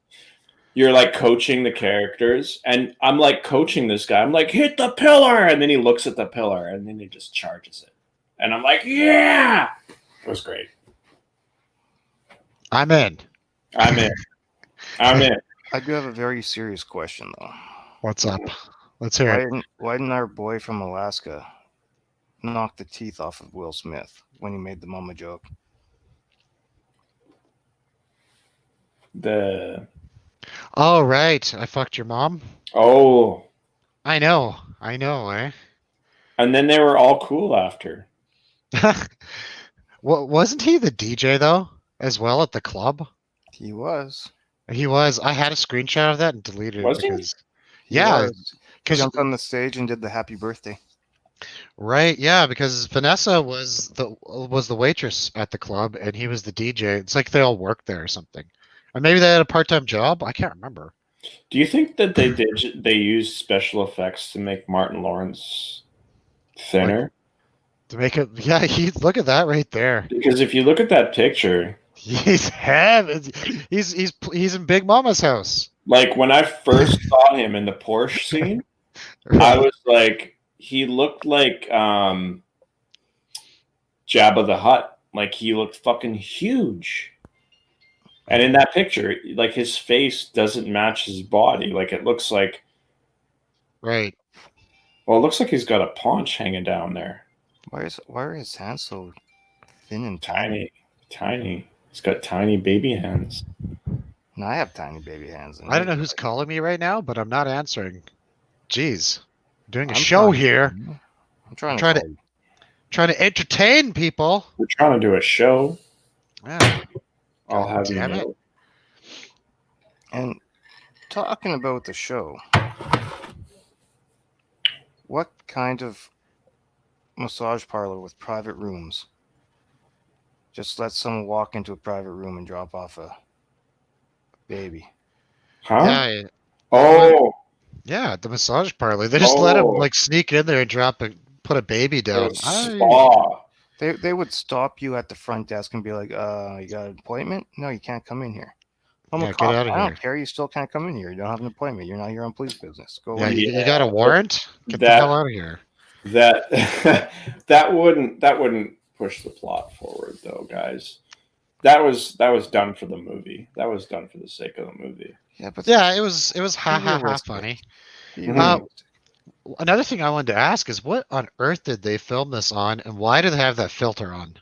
You're like coaching the characters, and I'm like coaching this guy. I'm like, hit the pillar, and then he looks at the pillar, and then he just charges it, and I'm like, yeah, it was great. I'm in. I'm in. I'm in. I do have a very serious question, though. What's up? Let's hear it. Why didn't our boy from Alaska knock the teeth off of Will Smith when he made the mama joke? Oh, right. I fucked your mom? Oh. I know, eh? And then they were all cool after. Wasn't he the DJ, though, as well at the club? He was. He was. I had a screenshot of that and deleted it because... Yeah. He jumped on the stage and did the happy birthday. Right, yeah, because Vanessa was the waitress at the club and he was the DJ. It's like they all worked there or something. Or maybe they had a part-time job. I can't remember. Do you think that they used special effects to make Martin Lawrence thinner? To make it, yeah, look at that right there. Because if you look at that picture, he's heavy. He's in Big Mama's house. Like when I first saw him in the Porsche scene, I was like, he looked like Jabba the Hutt. Like he looked fucking huge. And in that picture, like his face doesn't match his body. Like it looks like, right. Well, it looks like he's got a paunch hanging down there. Why are his hands so thin and tiny? He's got tiny baby hands. And I have tiny baby hands. I don't know who's calling me right now, but I'm not answering. Jeez, doing a show here. I'm trying to trying to entertain people. We're trying to do a show. Yeah. I'll have you Damn it. know. And talking about the show, what kind of massage parlor with private rooms just let someone walk into a private room and drop off a baby? Huh? Yeah. Oh, Yeah, the massage parlor. They just let him like sneak in there and put a baby down. a spa. They would stop you at the front desk and be like, you got an appointment? No, you can't come in here. I'm a Yeah, cop. get out of I here. don't care. You still can't come in here. You don't have an appointment. You're not here on police business. Go Yeah, away. you got a warrant? Get the hell out of here. That wouldn't push the plot forward though, guys. That was done for the movie. That was done for the sake of the movie. Yeah, but Yeah, it was ha ha ha realistic. funny. Be realistic. Another thing I wanted to ask is what on earth did they film this on, and why do they have that filter on?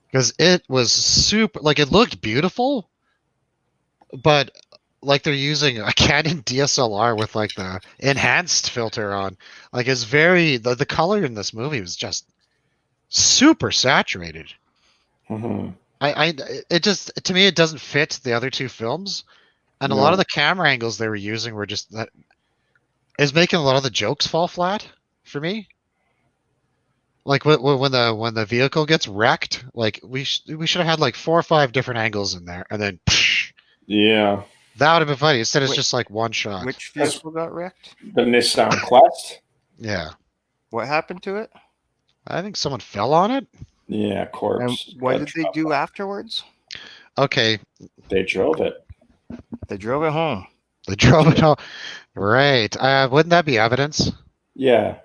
Because it was super, like it looked beautiful, but like they're using a Canon DSLR with like the enhanced filter on. Like it's very the color in this movie was just super saturated. Mm-hmm. It just, to me, it doesn't fit the other two films, and a lot of the camera angles they were using were just that is making a lot of the jokes fall flat for me. Like when the vehicle gets wrecked, like we should have had like 4 or 5 different angles in there, and then Yeah, that would have been funny. Instead, it's just like one shot. Which vehicle got wrecked? the Nissan Quest. Yeah, What happened to it? I think someone fell on it. Yeah, And corpse. what did they do afterwards? Okay, They drove it. They drove it home. they drove it out. Right. Wouldn't that be evidence? Yeah.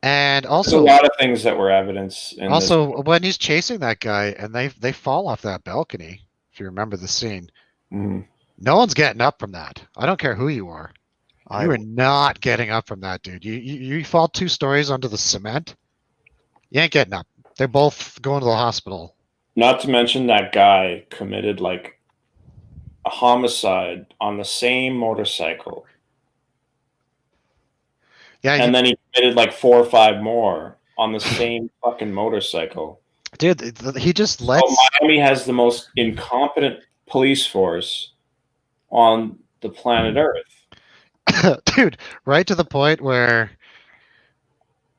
And There's a also, lot of things that were evidence. In also when he's chasing that guy and they fall off that balcony, if you remember the scene, no one's getting up from that. I don't care who you are. You are not getting up from that, dude. You fall 2 stories onto the cement, you ain't getting up. They're both going to the hospital. Not to mention that guy committed like a homicide on the same motorcycle. Yeah, and then he committed like 4 or 5 more on the same fucking motorcycle. Dude, he just lets. Miami has the most incompetent police force on the planet Earth. Dude, right to the point where,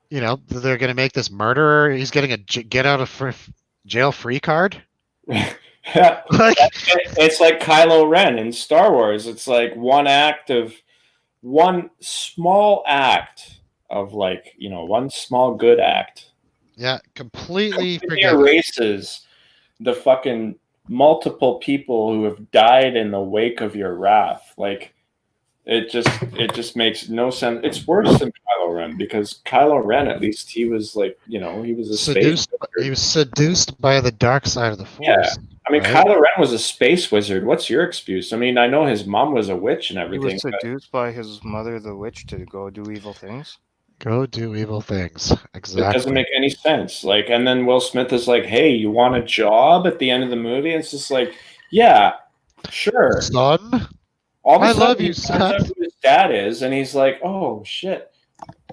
you know, they're going to make this murderer. He's getting a get out of jail free card. Like, it's like Kylo Ren in Star Wars. It's like one small act of like, you know, one small good act. Yeah, completely erases the fucking multiple people who have died in the wake of your wrath. Like, it just makes no sense. It's worse than Kylo Ren, because Kylo Ren, at least he was like, you know, he was seduced. He was seduced by the dark side of the Force. Yeah. I mean, right? Kylo Ren was a space wizard. What's your excuse? I mean, I know his mom was a witch and everything. He was seduced by his mother, the witch, to go do evil things. Go do evil things. Exactly. It doesn't make any sense. Like, and then Will Smith is like, "Hey, you want a job?" At the end of the movie, it's just like, "Yeah, sure, son." All of a sudden, I love you, son. Who his dad is, and he's like, "Oh shit,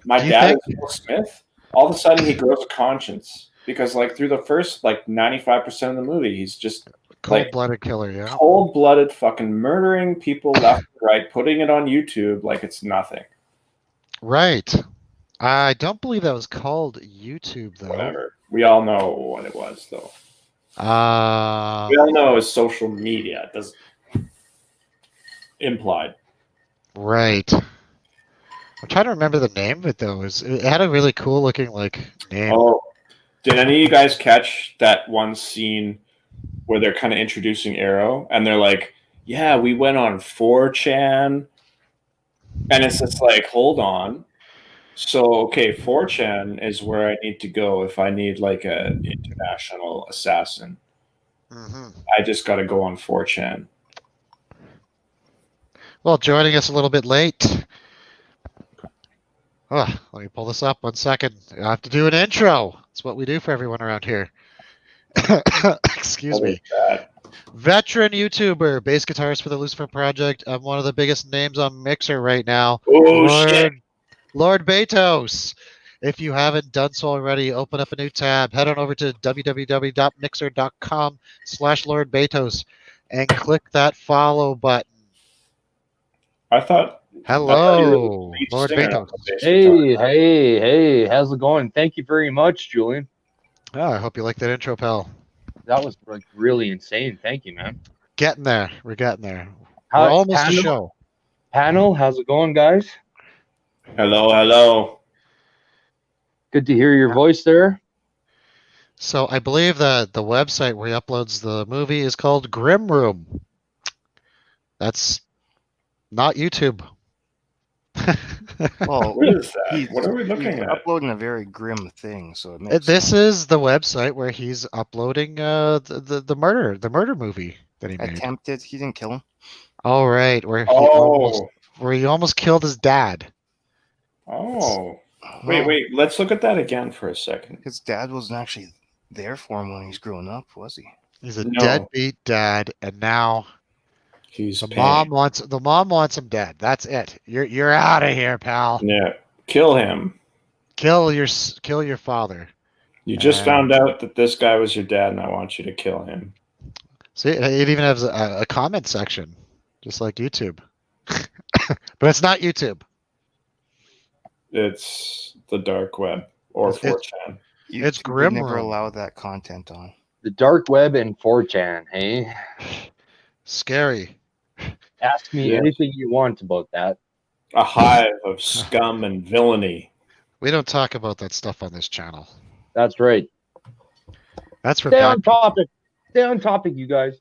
my dad is Will Smith." All of a sudden, he grows a conscience, because like through the first like 95% of the movie, he's just cold-blooded killer, yeah, cold-blooded fucking murdering people left and right, putting it on YouTube like it's nothing. Right. I don't believe that was called YouTube, though. Whatever. We all know what it was, though. We all know it was social media. It doesn't implied. Right. I'm trying to remember the name of it, though. It had a really cool looking like name. Oh, did any of you guys catch that one scene where they're kind of introducing Arrow, and they're like, "Yeah, we went on 4chan," and it's just like, hold on. So, okay, 4chan is where I need to go if I need like an international assassin. I just got to go on 4chan. Well, joining us a little bit late. Oh, let me pull this up 1 second. I have to do an intro. That's what we do for everyone around here. Excuse me. Veteran YouTuber, bass guitarist for the Lucifer Project. I'm one of the biggest names on Mixer right now. Oh, shit. Lord Betos If you haven't done so already, open up a new tab. Head on over to www.mixer.com/Lord Betos and click that follow button. I thought you were Hello, the lead Lord singer Betos. of the Basic Talk. Hey, how's it going? Thank you very much, Julian. Oh, I hope you like that intro, pal. That was like really insane. Thank you, man. Getting there. We're getting there. How- We're almost a panel? show. Panel, how's it going, guys? Hello. Good to hear your voice there. So I believe that the website where he uploads the movie is called Grim Room. That's not YouTube. Well, What is that? What are we looking he's at? uploading a very grim thing, so it makes This sense. is the website where he's uploading the murder movie that he made. Attempted. He didn't kill him. All right, where Oh, he almost killed his dad. oh. Well, Wait. Let's look at that again for a second. his dad wasn't actually there for him when he was growing up, was he? He's a No. deadbeat dad, and now He's the paying. mom wants him dead. That's it. You're out of here, pal. Yeah, kill him. Kill your father. You just found out that this guy was your dad, and I want you to kill him. See, it even has a comment section, just like YouTube. But it's not YouTube. It's the dark web or It's- 4chan. It's YouTube would Grim never Room. allow that content on. The dark web and 4chan, hey? Scary. Ask me Yeah. anything you want about that. A hive of scum and villainy. We don't talk about that stuff on this channel. That's right. That's for Stay on bad topic. Stay on topic, you guys.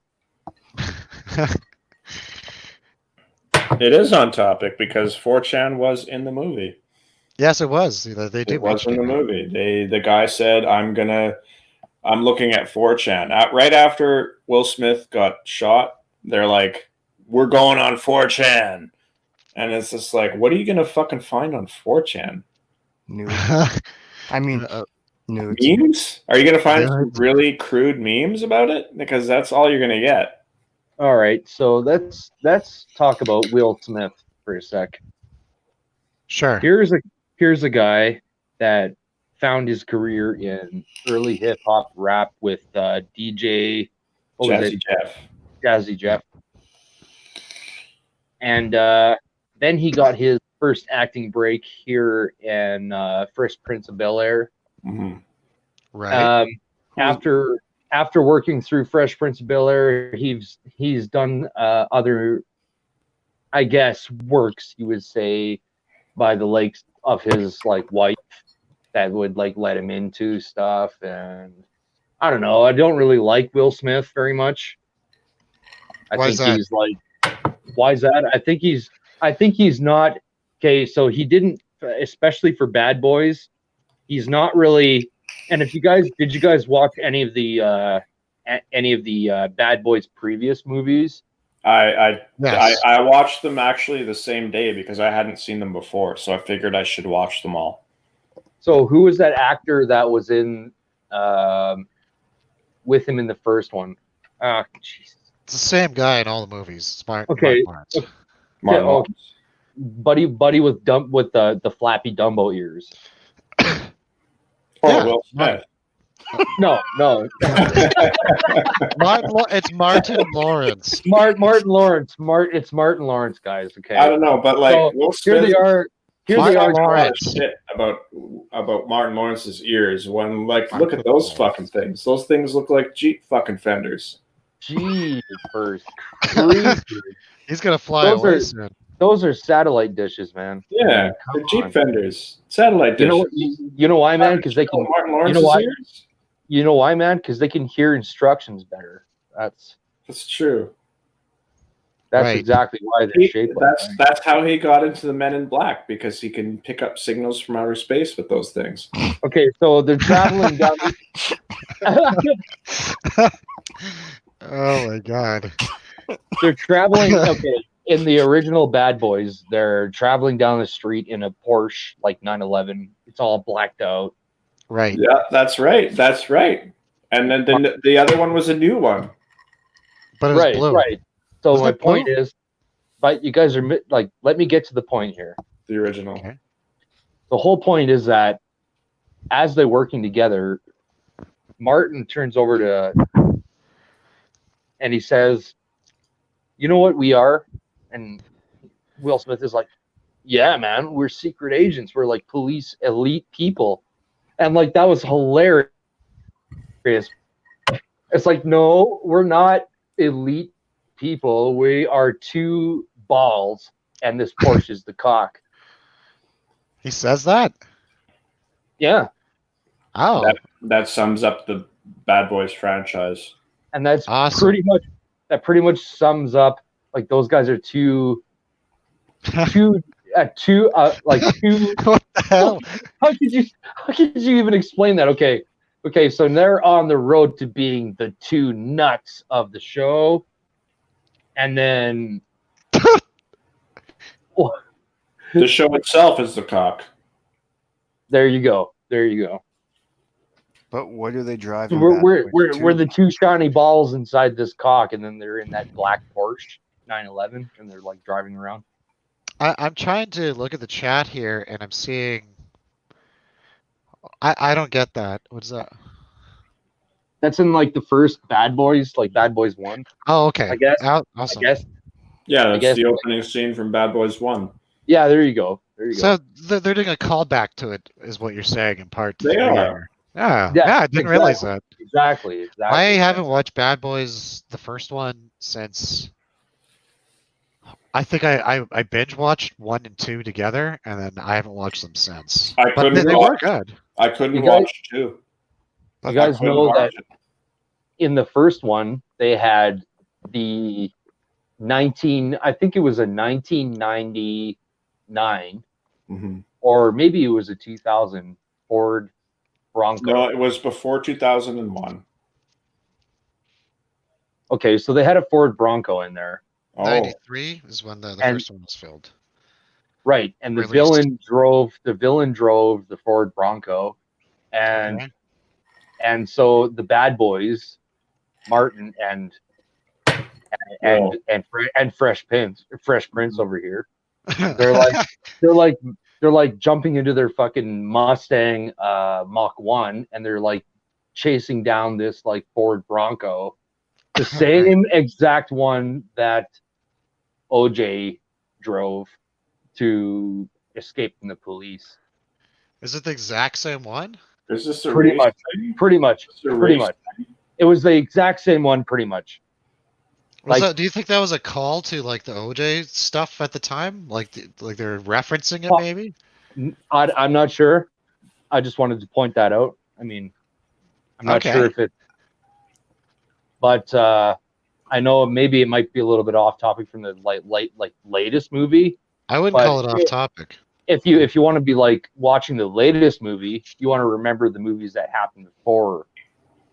It is on topic because 4chan was in the movie. Yes, it was. They do It was in mention the it. movie. The guy said, I'm looking at 4chan. Right after Will Smith got shot, they're like, we're going on 4chan. And it's just like, what are you gonna fucking find on 4chan? Nude. I mean, nudes. Memes? Are you gonna find some Nudes. really crude memes about it? Because that's all you're gonna get. All right, so let's talk about Will Smith for a sec. Sure. Here's a guy that found his career in early hip hop rap with DJ Jazzy Jeff. Jazzy Jeff, and then he got his first acting break here in Fresh Prince of Bel-Air. Mm-hmm. Right. After working through Fresh Prince of Bel-Air, he's done other, I guess, works you would say, by the likes of his like wife that would like let him into stuff. And I don't know, I don't really like Will Smith very much. Why is that? He's like, why is that? I think he's not okay. So he didn't, especially for Bad Boys, he's not really. And did you guys watch any of the Bad Boys previous movies? I Yes. I watched them actually the same day because I hadn't seen them before, so I figured I should watch them all. So who was that actor that was in with him in the first one? Jesus. It's the same guy in all the movies. Smart. Okay. Lawrence. Martin Yeah, oh. Lawrence. Buddy with the flappy Dumbo ears. Oh, Yeah, Will Smith. No. It's Martin Lawrence. Martin Lawrence. It's Martin Lawrence, guys. Okay. I don't know, but like So, Will here Smith. they are. Here Martin they are. A lot of Lawrence. shit about Martin Lawrence's ears. When like Martin look at those Lawrence. fucking things. Those things look like Jeep fucking fenders. Jeepers. Creepy. He's gonna fly Those away are- soon. Those are satellite dishes, man. Yeah, Come they're Jeep on. fenders. Satellite You dishes. know, you know why, man? Because they can. Martin Lawrence's why? ears. You know why, man? Because they can hear instructions better. That's True. Right. exactly why they're shaped like that. That's how he got into the Men in Black, because he can pick up signals from outer space with those things. Okay, so they're traveling down. Oh my god. They're traveling. Okay, in the original Bad Boys, they're traveling down the street in a Porsche like 911. It's all blacked out. Right. Yeah, that's right. And then the other one was a new one. But it was Right, blue. right. So Was my it blue? point is, but you guys are like, let me get to the point here. The original. Okay. The whole point is that as they're working together, Martin turns over to, and he says, "You know what we are?" And Will Smith is like, "Yeah, man, we're secret agents. We're like police elite people." And like, that was hilarious. It's like, no, we're not elite people. We are two balls, and this Porsche is the cock. He says that? Yeah. Oh. That sums up the Bad Boys franchise. And that's awesome. pretty much sums up, like, those guys are two What the hell? How could you even explain that? Okay, so they're on the road to being the two nuts of the show, and then the show itself is the cock. There you go. But what are they driving? We're the two shiny balls inside this cock, and then they're in that black Porsche 911, and they're like driving around. I'm trying to look at the chat here, and I'm seeing. I don't get that. What is that? That's in like the first Bad Boys, like Bad Boys 1. Oh, okay. I guess. Awesome. Yeah, that's the opening scene from Bad Boys 1. Yeah, there you go. So they're doing a callback to it, is what you're saying in part 3. They are. Yeah, I didn't realize that. Exactly. I haven't watched Bad Boys, the first one, since I think I binge watched 1 and 2 together, and then I haven't watched them since. But they were good. I couldn't watch 2. You guys know that in the first one they had the I think it was a 1999, or maybe it was a 2000 Ford Bronco. No, it was before 2001. Okay, so they had a Ford Bronco in there. 93 is when the first one was filmed. Right, and the villain drove the Ford Bronco, and so the Bad Boys, Martin and Fresh Prince over here, they're like jumping into their fucking Mustang Mach 1, and they're like chasing down this like Ford Bronco, the same exact one that OJ drove to escape from the police. Is it the exact same one? Is this pretty much? It was the exact same one, pretty much. Do you think that was a call to like the OJ stuff at the time? Like they're referencing it, maybe? I'm not sure. I just wanted to point that out. I mean, I'm not sure if it, but I know maybe it might be a little bit off topic from the latest movie. I wouldn't call it off topic. If you want to be like watching the latest movie, you want to remember the movies that happened before,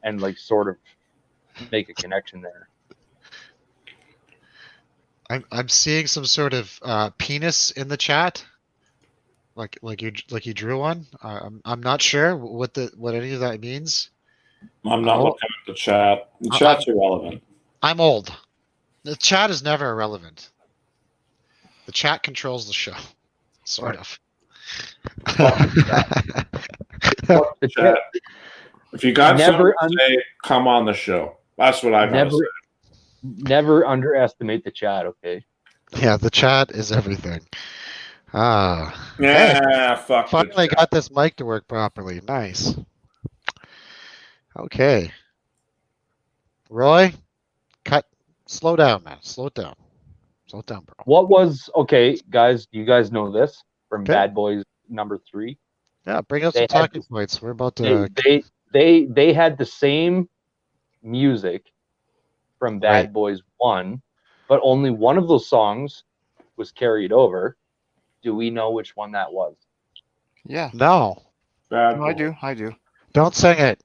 and like sort of make a connection there. I'm seeing some sort of penis in the chat, like you drew one. I'm not sure what any of that means. I'm not looking at the chat. The chat's irrelevant. I'm old. The chat is never irrelevant. The chat controls the show, sort of. The chat. If you got something to say, come on the show. That's what I gotta say. Never underestimate the chat, okay? Yeah, the chat is everything. Yeah, hey, fuck. Finally got this mic to work properly. Nice. Okay. Roy, slow down, man. Slow it down. Slow it down, bro. Guys, do you guys know this from Bad Boys number 3? Yeah, bring up some talking points. We're about to... They had the same music from Bad Boys 1, but only one of those songs was carried over. Do we know which one that was? Yeah. No. I do. Don't sing it.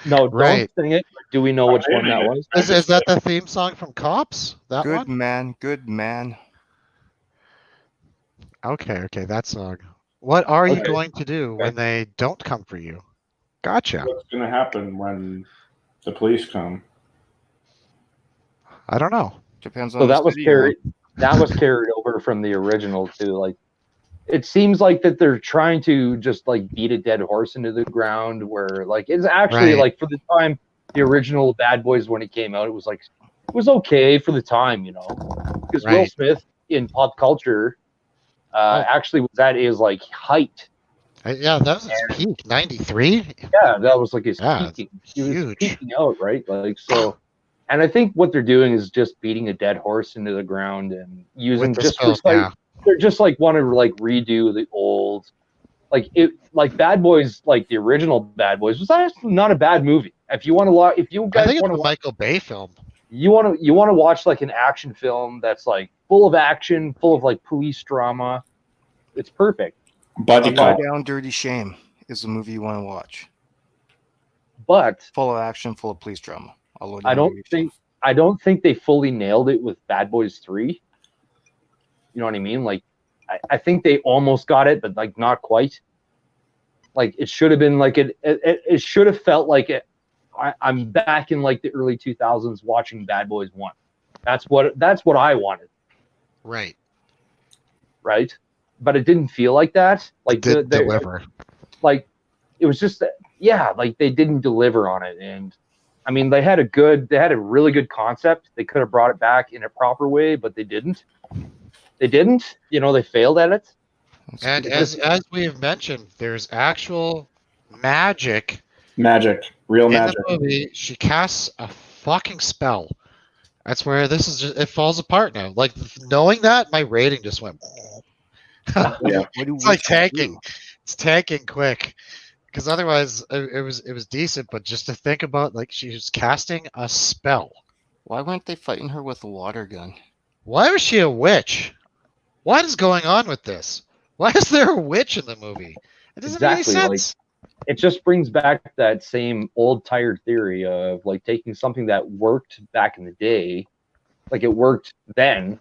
No, don't sing it. Do we know which one that was? Is that the theme song from Cops? That good one? Good man. Okay, that song. What are you going to do when they don't come for you? Gotcha. What's going to happen when the police come? I don't know. Depends on. So that was carried over from the original too. Like it seems like that they're trying to just like beat a dead horse into the ground, where like it's actually Right. like for the time, the original Bad Boys when it came out, it was okay for the time, you know, because Will Right. Smith in pop culture actually was at his like height. Yeah, that was his peak. 93. Yeah, that was like his Yeah, peaking. He was huge. peaking out, right? Like so. And I think what they're doing is just beating a dead horse into the ground and using With this just film, for like yeah. they're just like want to like redo the old like it like Bad Boys, like the original Bad Boys was actually not a bad movie. If you want to if you I guys think want it's to a Michael Bay film. you want to watch like an action film that's like full of action, full of like police drama, it's perfect. Buddy Low cop. Down Dirty Shame is the movie you want to watch. But Full of action, full of police drama. I don't think they fully nailed it with Bad Boys 3. You know what I mean? Like I think they almost got it, but like not quite. Like it should have been like it should have felt like it. I'm back in like the early 2000s watching Bad Boys 1. That's what I wanted. Right. Right. But it didn't feel like that. Like Didn't deliver. Like it was just yeah, like they didn't deliver on it. And I mean, they had a really good concept. They could have brought it back in a proper way, but they didn't. You know, they failed at it. And as we have mentioned, there's actual magic. Real in magic. the movie. She casts a fucking spell. That's where this is it falls apart now. Like knowing that, my rating just went. Yeah. It's like tanking. It's tanking quick. Because otherwise, it was decent. But just to think about, like, she was casting a spell. Why weren't they fighting her with a water gun? Why was she a witch? What is going on with this? Why is there a witch in the movie? It doesn't make any sense. Like, it just brings back that same old tired theory of like taking something that worked back in the day, like it worked then,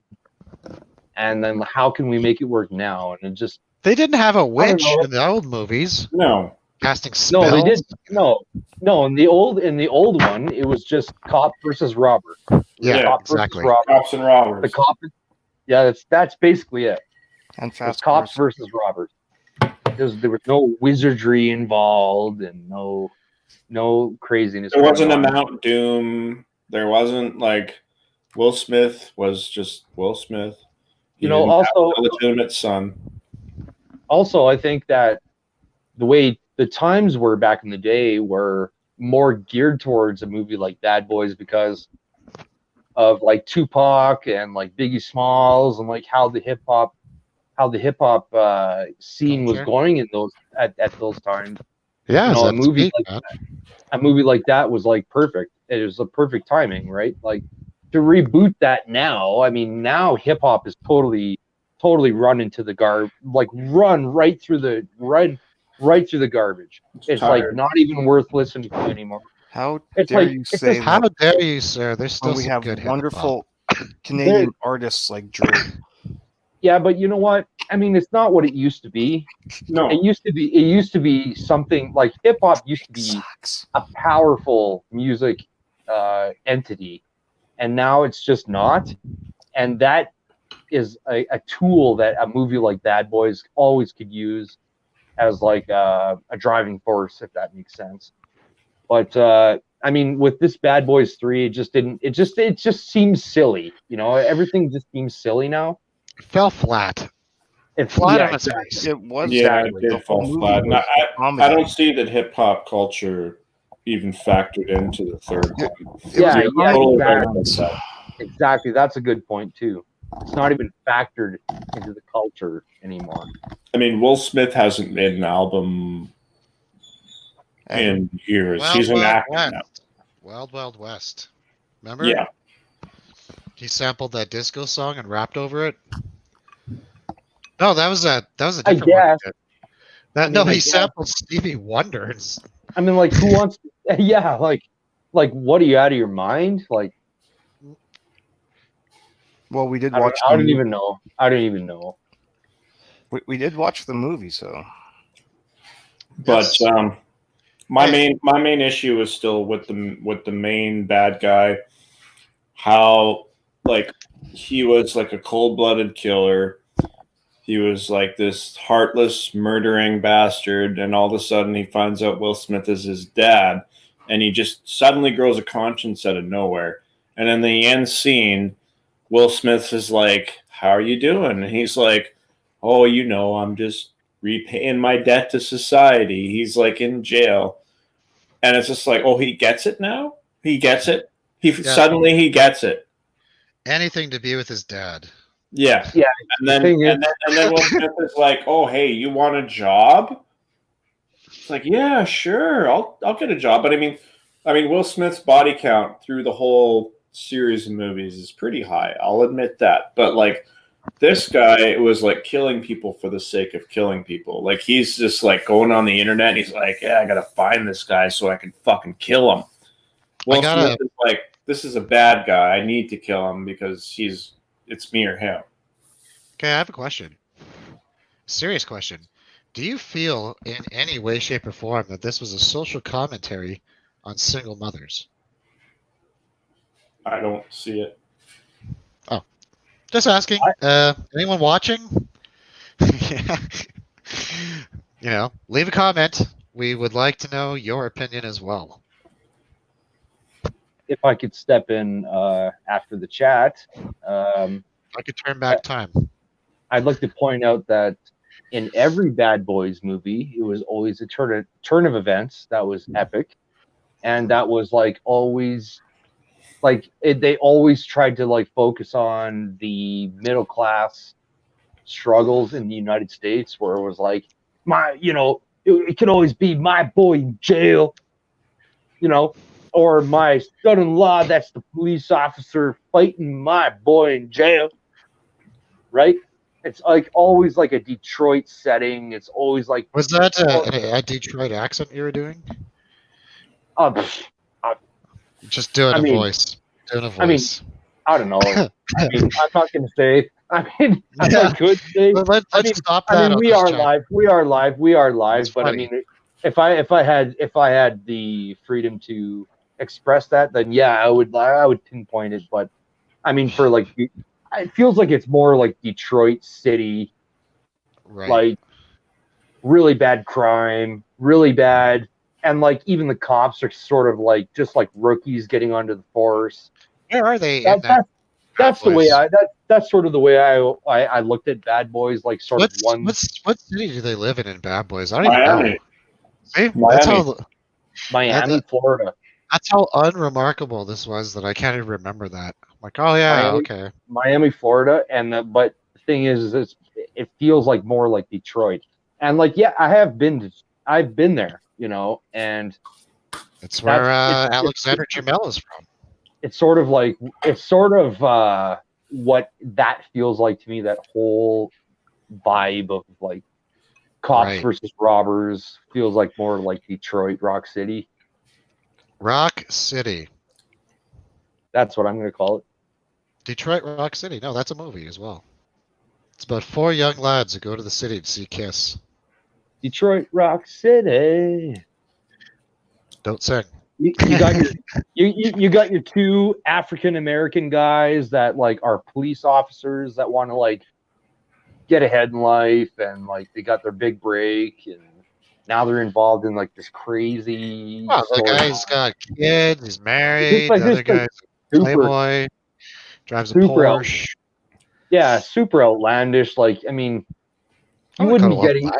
and then how can we make it work now? And it just They didn't have a witch in the old movies. No. Casting spells. No, they did. No. In the old one, it was just cop versus robber. Yeah, Cop exactly. versus robber. Cops and robbers. The cop. Yeah, that's basically it. And It was fast cops cars. versus robbers. There was no wizardry involved and no craziness. There wasn't a going on. Mount Doom. There wasn't like Will Smith was just Will Smith. He You know, didn't have also- a legitimate son. Also, I think that the way the times were back in the day were more geared towards a movie like Bad Boys because of like Tupac and like Biggie Smalls and like how the hip hop scene was Culture. going in those at those times. Yeah, You know, that's peak, man. A movie like that was like perfect. It was a perfect timing, right? Like to reboot that now. I mean, now hip hop is totally run into the run right through the garbage. It's like tired. not even worth listening to anymore. How It's dare like- you it's say just- How that dare you, sir? There's still when we some have good hip-hop. wonderful Canadian artists like Drew? Yeah, but you know what? I mean, it's not what it used to be. No. It used to be something like hip hop used to be Sucks. a powerful music entity, and now it's just not. And that is a tool that a movie like Bad Boys always could use as like a driving force, if that makes sense. But I mean, with this Bad Boys 3, it just didn't. It just seems silly. You know, everything just seems silly now. It fell flat. It's Flat yeah, on its exactly. face. It was Yeah, exactly. it The did whole fall movie flat. was I comedy. don't see that hip hop culture even factored into the third one. Yeah, It was yeah, Totally exactly. relevant, so. Exactly. That's a good point too. It's not even factored into the culture anymore. I mean, Will Smith hasn't made an album in years. Wild He's an Wild actor West. now. Wild Wild West. Remember? Yeah. He sampled that disco song and rapped over it. No, that was a I different guess. one. I mean, I He guess. sampled Stevie Wonder. I mean, like, who wants? Yeah, like, what are you out of your mind? Like, Well, we did I don't, watch. I the don't movie. even know. I don't even know. We did watch the movie, so But Yes. my Hey. main issue is still with the main bad guy. How like he was like a cold-blooded killer. he was like this heartless, murdering bastard, and all of a sudden he finds out Will Smith is his dad, and he just suddenly grows a conscience out of nowhere. And in the end scene, Will Smith is like, "How are you doing?" And he's like, "Oh, I'm just repaying my debt to society." He's like in jail, and it's just like, oh, he gets it now. He gets it. Suddenly he gets it. Anything to be with his dad. Yeah. And then Will Smith is like, "Oh, hey, you want a job?" It's like, "Yeah, sure, I'll get a job." But I mean, Will Smith's body count through the whole series of movies is pretty high. I'll admit that. But like, this guy was like killing people for the sake of killing people. Like, he's just like going on the internet and he's like, "Yeah, I gotta find this guy so I can fucking kill him." Will Smith is like, "This is a bad guy. I need to kill him because it's me or him." Okay, I have a question. Serious question. Do you feel in any way, shape, or form that this was a social commentary on single mothers? I don't see it. Oh, just asking. Anyone watching? Leave a comment. We would like to know your opinion as well. If I could step in after the chat, I could turn back time. I'd like to point out that in every Bad Boys movie, it was always a turn of events that was epic, and that was like always like they always tried to like focus on the middle class struggles in the United States, where it was like it could always be my boy in jail, or my son-in-law that's the police officer fighting my boy in jail, right? It's like always like a Detroit setting. It's always like, was that a Detroit accent you were doing? Just doing a voice. Doing a voice. I don't know. I'm not going to say. I could say. Let's stop that. We are live. We are live. That's but funny. If I had the freedom to express that, then yeah, I would pinpoint it. But for like, it feels like it's more like Detroit City, right? Like really bad crime, really bad, and like even the cops are sort of like just like rookies getting onto the force. Where are they? That's the way that's sort of the way I looked at Bad Boys, like sort of one. What city do they live in Bad Boys? I don't even know. See? Miami, Florida. That's how unremarkable this was that I can't even remember that. I'm like, oh yeah, okay. Miami, Florida, but the thing is it feels like more like Detroit, and like I've been there, and it's where Alexander Jamel is from. It's sort of what that feels like to me. That whole vibe of like cops versus robbers feels like more like Detroit, Rock City. Rock City. That's what I'm going to call it. Detroit Rock City. No, that's a movie as well. It's about 4 young lads who go to the city to see Kiss. Detroit Rock City. Don't sing. You got your 2 African American guys that like are police officers that want to like get ahead in life, and like they got their big break, and now they're involved in like this crazy. Well, the guy's got kids. He's married. The other guy's a playboy. Drives a Porsche. Yeah, super outlandish. Like, you wouldn't be getting.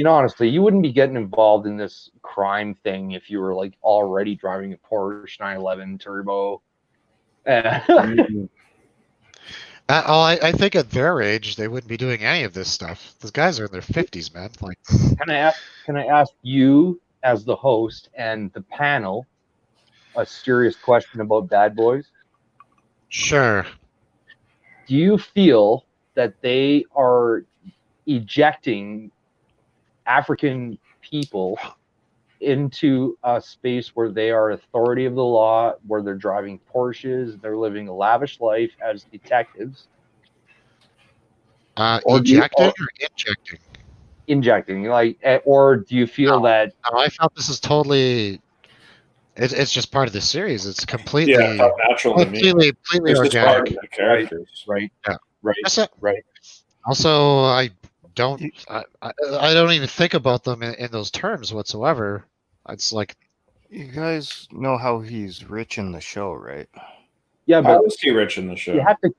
Honestly, you wouldn't be getting involved in this crime thing if you were like already driving a Porsche 911 Turbo. I think at their age they wouldn't be doing any of this stuff. Those guys are in their 50s, man. Like, can I ask you as the host and the panel a serious question about Bad Boys? Sure. Do you feel that they are ejecting African people into a space where they are authority of the law, where they're driving Porsches, they're living a lavish life as detectives? Ejecting or injecting? Injecting, like, or do you feel that? No, I felt this is totally. It's just part of the series. It's completely natural. Completely organic. Part of the characters, right? Yeah. Right. Also, don't I don't even think about them in those terms whatsoever. It's like, You guys know how he's rich in the show, right? Yeah, How but was he rich in the show? you have to.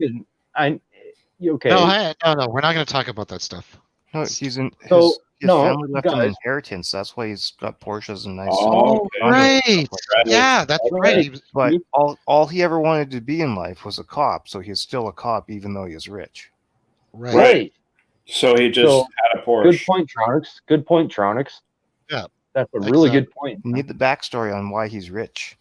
Okay. no, we're not going to talk about that stuff. No, he's in his, So, his no, family left an guys. inheritance. That's why he's got Porsches and nice. Oh, condos and Right. stuff like that. Yeah, that's right. He was- But all he ever wanted to be in life was a cop, so he's still a cop even though he's rich. right. Right. So he just So, had a Porsche. Good point, Tronix. Good point, Tronix. Yeah, That's a really exactly. good point. You need the backstory on why he's rich.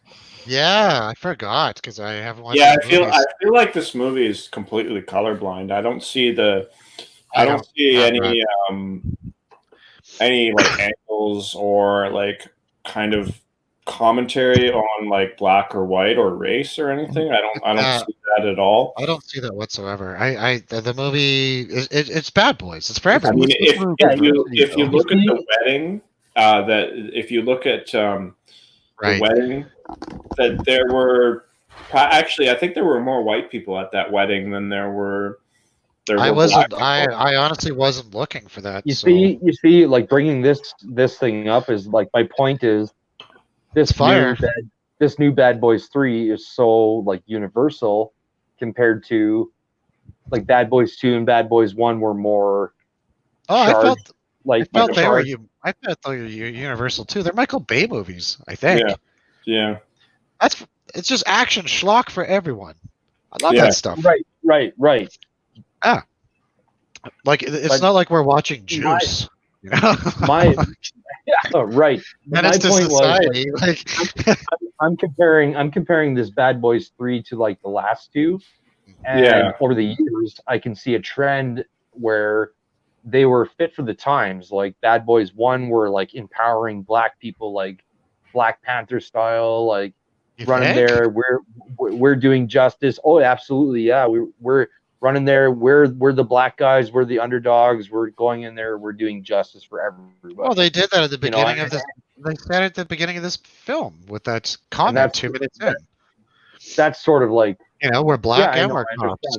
Yeah, I forgot because I haven't watched. Yeah, the movies. I feel like this movie is completely colorblind. I don't see any like angles or like kind of commentary on like black or white or race or anything. I don't see that at all. I don't see that whatsoever. The movie it's Bad Boys. It's for I everyone. mean, if you look at the wedding, if you look at the Right. wedding, that there were actually, I think there were more white people at that wedding than there were. I black wasn't. people. I honestly wasn't looking for that. You see, like bringing this thing up is like my point is this fire. This new Bad Boys 3 is so like universal compared to like Bad Boys 2 and Bad Boys 1 were more. I felt they were. charged. I felt they were universal too. They're Michael Bay movies. I think. Yeah. It's just action schlock for everyone. I love Yeah. that stuff. Right. Like it's But not like we're watching Juice. You know? Right. Menace to point was, Society. Like, I'm comparing this Bad Boys 3 to like the last two, and over the years I can see a trend where they were fit for the times. Like Bad Boys 1 were like empowering black people, like Black Panther style, like running there. We're doing justice. Oh, absolutely, yeah. We're running there. We're the black guys. We're the underdogs. We're going in there. We're doing justice for everybody. well, they did that at the beginning of this. They said at the beginning of this film with that comment 2 minutes in. That's sort of like, we're black and we're cops.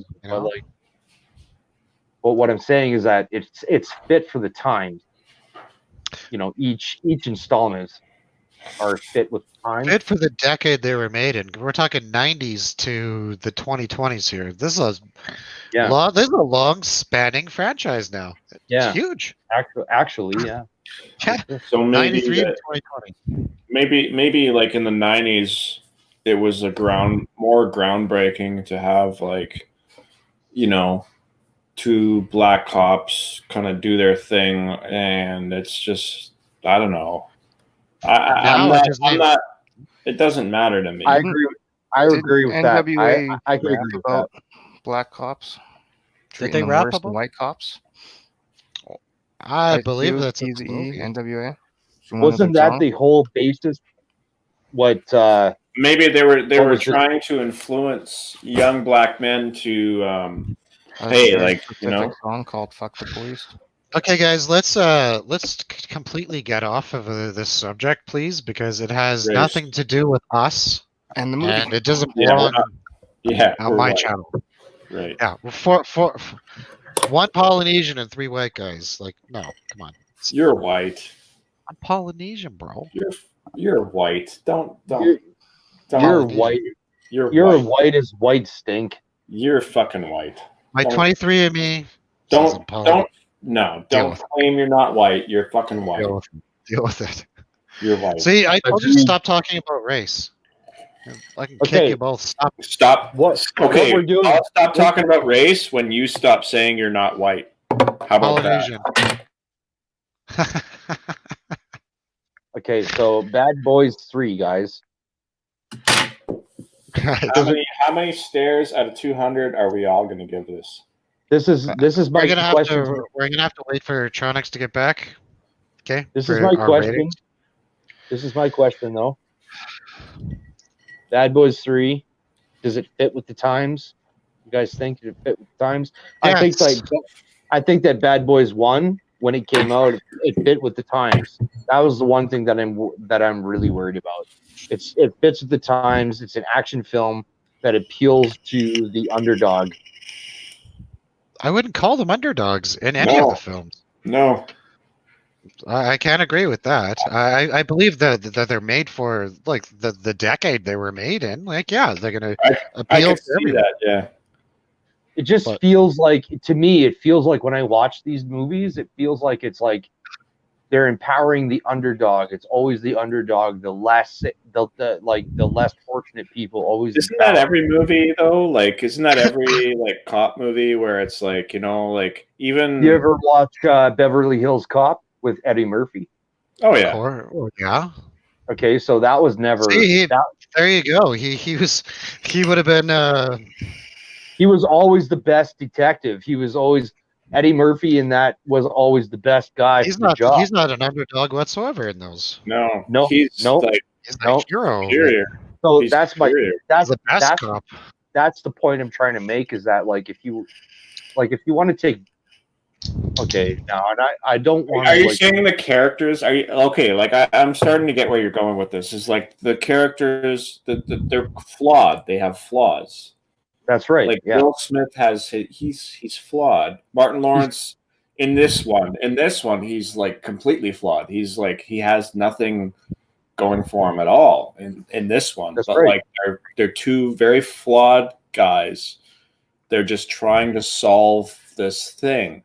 But what I'm saying is that it's fit for the times. Each installment are fit with time. Fit for the decade they were made in. We're talking 90s to the 2020s here. This is a long spanning franchise now. It's huge. Actually, yeah. So maybe 93 to 2020. Maybe like in the 90s, it was more groundbreaking to have like, two black cops kind of do their thing, and it's just I don't know. I'm not. It doesn't matter to me. I agree with that. I can agree with that. Black cops. Did they rap worse about than white cops? I believe that's Eazy-E, NWA. Wasn't that the whole basis? What? Maybe they were trying to influence young black men to, song called "Fuck the Police." Okay, guys, let's completely get off of this subject, please, because it has nothing to do with us, and the movie, and it doesn't belong on my right. channel. Right? Yeah, for one Polynesian and 3 white guys. Like, no, come on. You're white. I'm Polynesian, bro. You're white. Don't. You're white. You're white as white stink. You're fucking white. My 23andMe. Don't claim you're not white. You're fucking white. Deal with it. You're white. See, I told you to stop talking about race. I can kick you both. Stop. What we're doing? I'll stop talking about race when you stop saying you're not white. How about Polynesian. that? Okay, so Bad Boys 3, guys. How many stairs out of 200 are we all going to give this? This is my question. We're gonna have to wait for Tronix to get back. Okay. This is my question. Ratings. This is my question, though. Bad Boys 3, does it fit with the times? You guys think it fit with the times? Yes. I think that Bad Boys 1, when it came out, it fit with the times. That was the one thing that I'm really worried about. It fits with the times. It's an action film that appeals to the underdog. I wouldn't call them underdogs in any of the films. No. I can't agree with that. I believe that they're made for like the decade they were made in. Like, yeah, they're gonna I appeal could to see everyone. that, yeah. It just But- feels like, to me, it feels like when I watch these movies, it feels like it's like they're empowering the underdog. It's always the underdog, the less fortunate people always Isn't that empowered. every movie though? Like, isn't that every like cop movie where it's like, like even You ever watch Beverly Hills Cop with Eddie Murphy? Oh yeah. Yeah. Okay, so that was never See, that. there you go. He would have been He was always the best detective. He was always Eddie Murphy, and that was always the best guy for the job. he's not an underdog whatsoever in those. No. No, He's no. like He's a No. hero. superior. So He's that's my superior. that's the best that's cop. that's the point I'm trying to make, is that like if you want to take, okay, now, and I don't want Are to, you like, saying the characters? Are you okay? Like I'm starting to get where you're going with this. Is like the characters they're flawed. They have flaws. that's right. Like Yeah. Will Smith he's flawed. Martin Lawrence in this one he's like completely flawed. He's like he has nothing going for him at all in this one. That's but right. like they're two very flawed guys. They're just trying to solve this thing.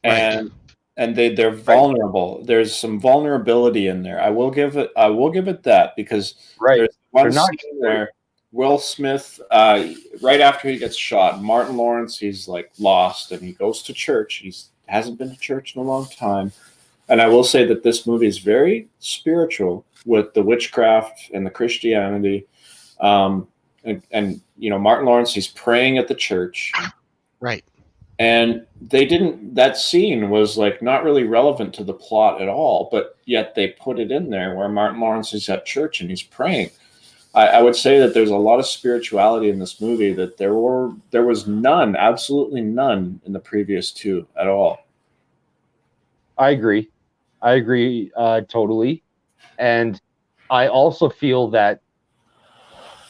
Right. And they're vulnerable. There's some vulnerability in there. I will give it that, because Right. there's one They're not- scene where Will Smith, right after he gets shot, Martin Lawrence, he's like lost and he goes to church. He hasn't been to church in a long time. And I will say that this movie is very spiritual with the witchcraft and the Christianity. And Martin Lawrence, he's praying at the church. Right. And that scene was like not really relevant to the plot at all, but yet they put it in there where Martin Lawrence is at church and he's praying. I would say that there's a lot of spirituality in this movie that there was none, absolutely none, in the previous two at all. I agree totally. And I also feel that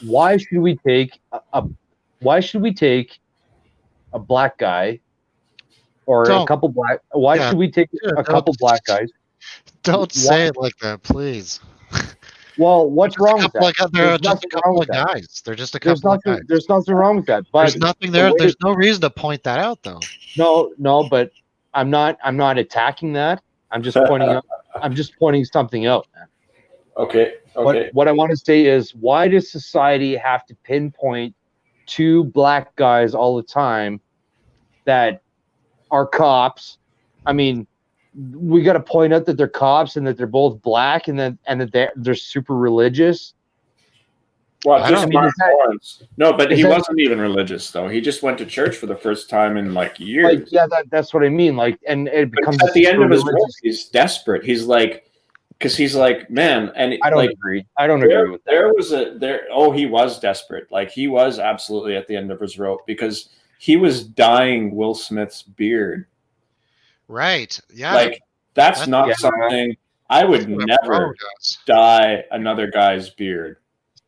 why should we take a black guy or a couple black? Why should we take a couple black guys? Don't say it like that, please. Well, what's wrong with that? They're just a couple of guys. They're just a couple of guys. There's nothing wrong with that. But there's nothing there. There's no reason to point that out, though. No, but I'm not attacking that. I'm just pointing out. I'm just pointing something out. Okay. What I want to say is, why does society have to pinpoint two black guys all the time that are cops? I mean, we got to point out that they're cops and that they're both black and that they're super religious. Well, just Martin Lawrence. No, but he wasn't even religious though. He just went to church for the first time in like years. Like, yeah, that's what I mean. Like, and it becomes at the end of his work, he's desperate. He's like, because he's like, man, and I don't agree. I don't agree with that. He was desperate. Like he was absolutely at the end of his rope because he was dyeing Will Smith's beard. Right. Yeah. Like that's not something I would never dye another guy's beard.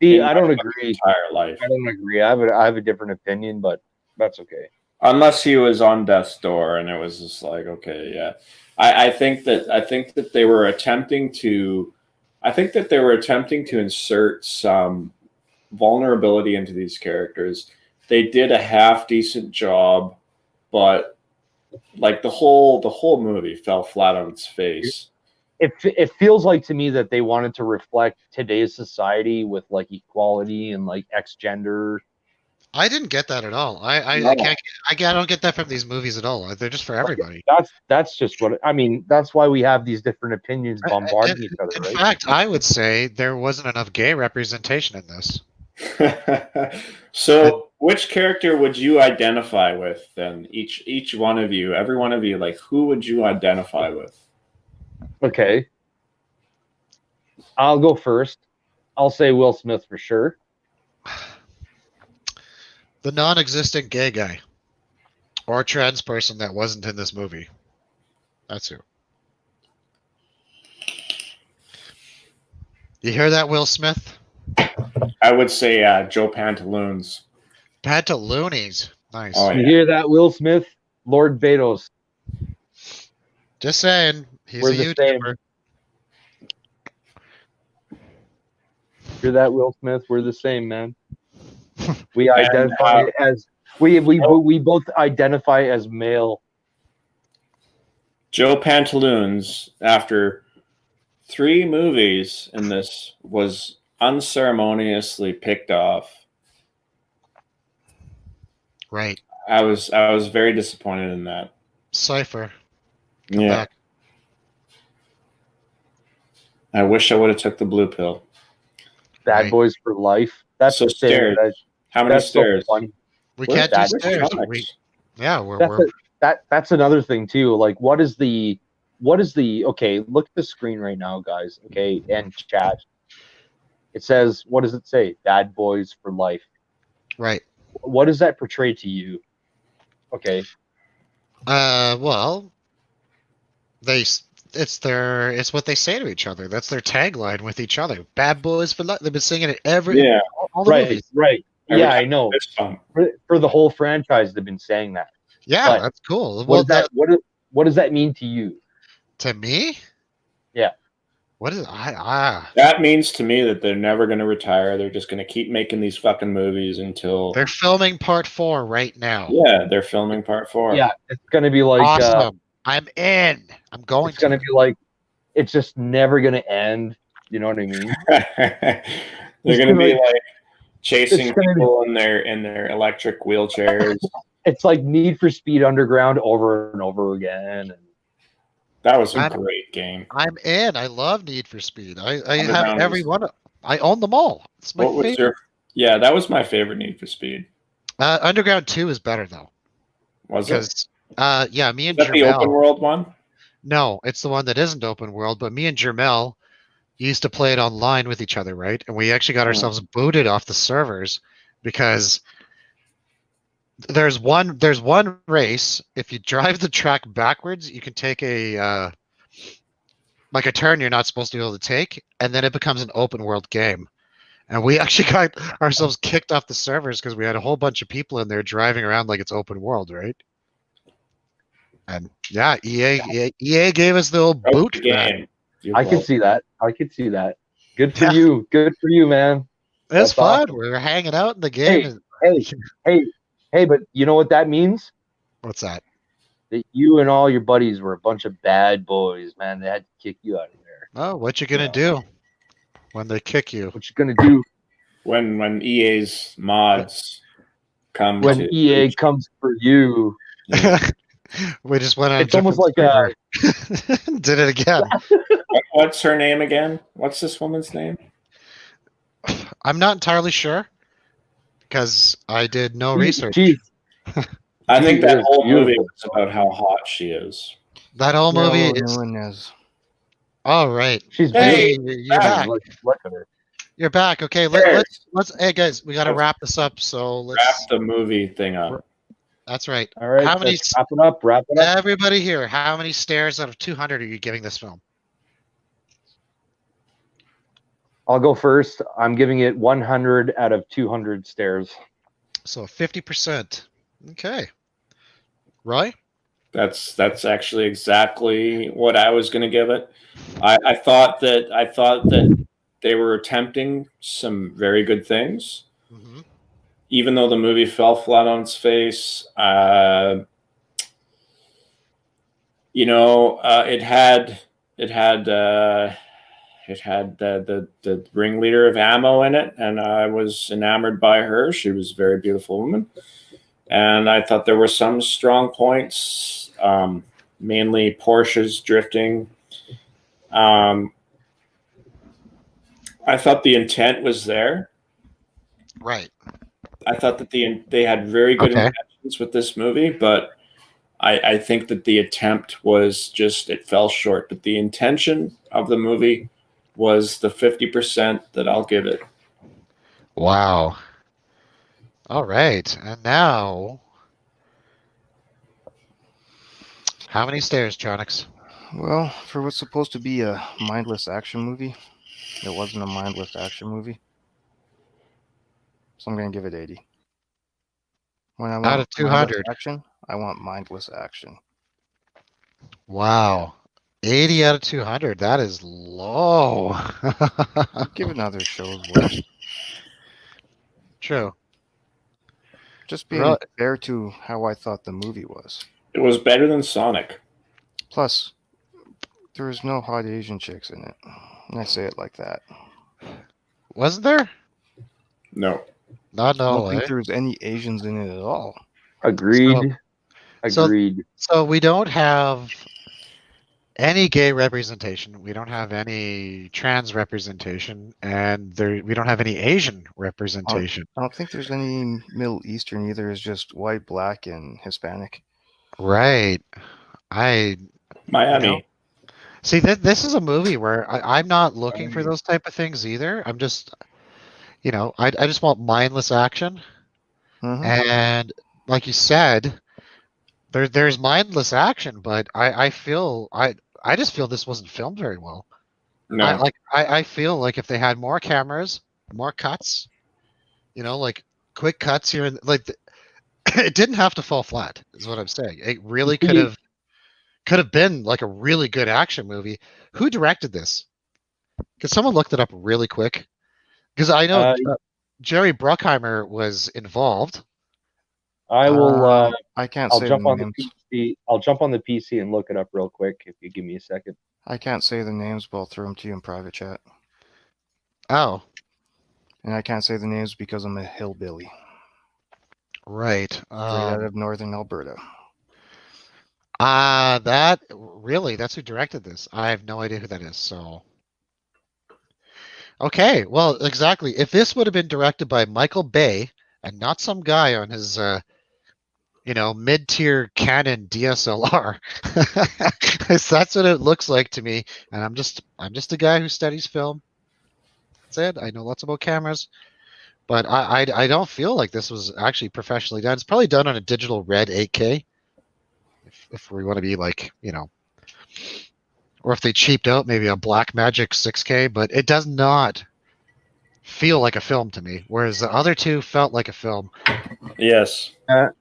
See, I don't agree. Entire life. I don't agree. I have a different opinion, but that's okay. Unless he was on death's door, and it was just like, okay, yeah. I think that they were attempting to insert some vulnerability into these characters. They did a half decent job, but like the whole movie fell flat on its face. It feels like to me that they wanted to reflect today's society with like equality and like ex-gender. I didn't get that at all. I don't get that from these movies at all. They're just for everybody. That's just what I mean. That's why we have these different opinions bombarding each other. In fact, I would say there wasn't enough gay representation in this. So, which character would you identify with then? Each one of you, every one of you, like who would you identify with? Okay. I'll go first. I'll say Will Smith for sure. The non-existent gay guy or trans person that wasn't in this movie. That's who. You hear that, Will Smith? I would say Joe Pantaloons. Pantaloonies. Nice. Oh, You hear that, Will Smith? Lord Vados. Just saying, he's We're a the same. YouTuber. Hear that, Will Smith? We're the same, man. We And, identify as we both identify as male. Joe Pantaloons, after 3 movies in this, was unceremoniously picked off. Right. I was very disappointed in that. Cypher. Come Yeah. back. I wish I would have took the blue pill. Bad Right. Boys for Life. That's So the stairs. stairs. How many That's so stairs? funny. We Where's can't do that? stairs. Comics? That's another thing too. Like, what is the okay, look at the screen right now, guys. Okay, and chat. It says, what does it say? Bad Boys for Life. Right. What does that portray to you? Okay. Well, it's what they say to each other. That's their tagline with each other. Bad Boys for Life. They've been singing it all the movies. Right. Every Yeah, time I know. fist bump. For the whole franchise, they've been saying that. Yeah, But that's cool. What Well, does what does that mean to you? to me, Yeah. what is That means to me that they're never going to retire. They're just going to keep making these fucking movies until they're filming part 4 right now. Yeah, they're filming part 4. Yeah, it's gonna be like Awesome. I'm in. I'm going it's gonna be like it's just never gonna end. You know what I mean? They're going to be like chasing people in their electric wheelchairs. It's like Need for Speed Underground over and over again. That was a great game. I'm in. I love Need for Speed. I have Underground every one. I own them all. It's my What was favorite. your? Yeah, that was my favorite Need for Speed. Underground 2 is better though. Was it? Because yeah, me and Is that the open Jermel. world one? No, it's the one that isn't open world. But me and Jermel used to play it online with each other, right? And we actually got ourselves booted off the servers because there's one race. If you drive the track backwards, you can take a like a turn you're not supposed to be able to take, and then it becomes an open world game. And we actually got ourselves kicked off the servers because we had a whole bunch of people in there driving around like it's open world, right? And yeah, EA gave us the old boot for that. I could see that. Good for you. Good for you, man. It's fun. Awesome. We were hanging out in the game. Hey, but you know what that means? What's that? That you and all your buddies were a bunch of bad boys, man. They had to kick you out of there. Oh, what you gonna do when they kick you? What you gonna do when EA's mods come? When EA comes for you. Yeah. We just went on. It's almost like did it again. What's her name again? What's this woman's name? I'm not entirely sure because I did no research. I think that whole movie was about how hot she is. That whole movie is. Oh, right. She's you're back. Look at her. You're back. Okay, let's. Hey guys, we got to wrap this up. So let's wrap the movie thing up. That's right. All right. How many? Wrap it up. Everybody here, how many stars out of 200 are you giving this film? I'll go first. I'm giving it 100 out of 200 stairs. So 50%. Okay. Roy? That's actually exactly what I was going to give it. I thought that they were attempting some very good things. Mm-hmm. Even though the movie fell flat on its face, it had the ringleader of Ammo in it, and I was enamored by her. She was a very beautiful woman, and I thought there were some strong points, mainly Porsche's drifting. I thought the intent was there. Right. I thought that they had very good intentions with this movie, but I think that the attempt was it fell short. But the intention of the movie was the 50% that I'll give it. Wow. All right. And now, how many stairs, Tronix? Well, for what's supposed to be a mindless action movie, it wasn't a mindless action movie. So I'm going to give it 80. When I want out of 200 action, I want mindless action. Wow. 80 out of 200. That is low. Given other shows worse. True. Just Really? being fair to how I thought the movie was. It was better than Sonic. Plus, there was no hot Asian chicks in it. And I say it like that. Wasn't there? No. Not I no don't think way. there was any Asians in it at all. Agreed. So- Agreed. So we don't have any gay representation. We don't have any trans representation, and we don't have any Asian representation. I don't think there's any Middle Eastern either. It's just white, black, and Hispanic. Right. I Miami. see that this is a movie where I'm not looking for those type of things either. I'm just, I just want mindless action. Mhm. And like you said, there's mindless action, but I just feel this wasn't filmed very well. No. I feel like if they had more cameras, more cuts, like quick cuts here, and it didn't have to fall flat, is what I'm saying. It really could have been like a really good action movie. Who directed this? Could someone look it up really quick? Because I know Jerry Bruckheimer was involved. I will. I can't I'll say jump the on names. the PC. I'll jump on the PC and look it up real quick if you give me a second. I can't say the names, but I'll throw them to you in private chat. Oh, And I can't say the names because I'm a hillbilly. right. Straight out of northern Alberta. That's who directed this. I have no idea who that is. So, okay, well, exactly. If this would have been directed by Michael Bay and not some guy on his, mid-tier Canon DSLR, that's what it looks like to me. And I'm just a guy who studies film. That's it. I know lots about cameras, but I don't feel like this was actually professionally done. It's probably done on a digital red 8K. If we want to be like, or if they cheaped out maybe a Blackmagic 6K, but it does not feel like a film to me, whereas the other two felt like a film. Yes.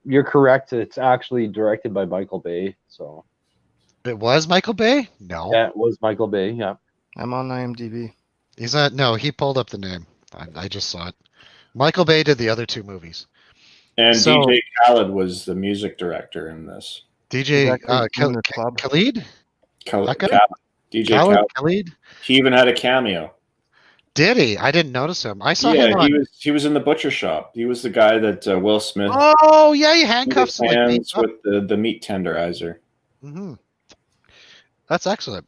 You're correct. It's actually directed by Michael Bay. So It was Michael Bay? No. yeah, it was Michael Bay. Yeah. I'm on IMDb. No, he pulled up the name. I just saw it. Michael Bay did the other two movies. And So- DJ Khaled was the music director in this. DJ in the club. Khalid? That guy? DJ Khaled? Khaled. Khalid? He even had a cameo. Did he? I didn't notice him. I saw him on... he was in the butcher shop. He was the guy that Will Smith Oh, yeah, he handcuffs him like hands beat up. with the meat tenderizer. Mm-hmm. That's excellent.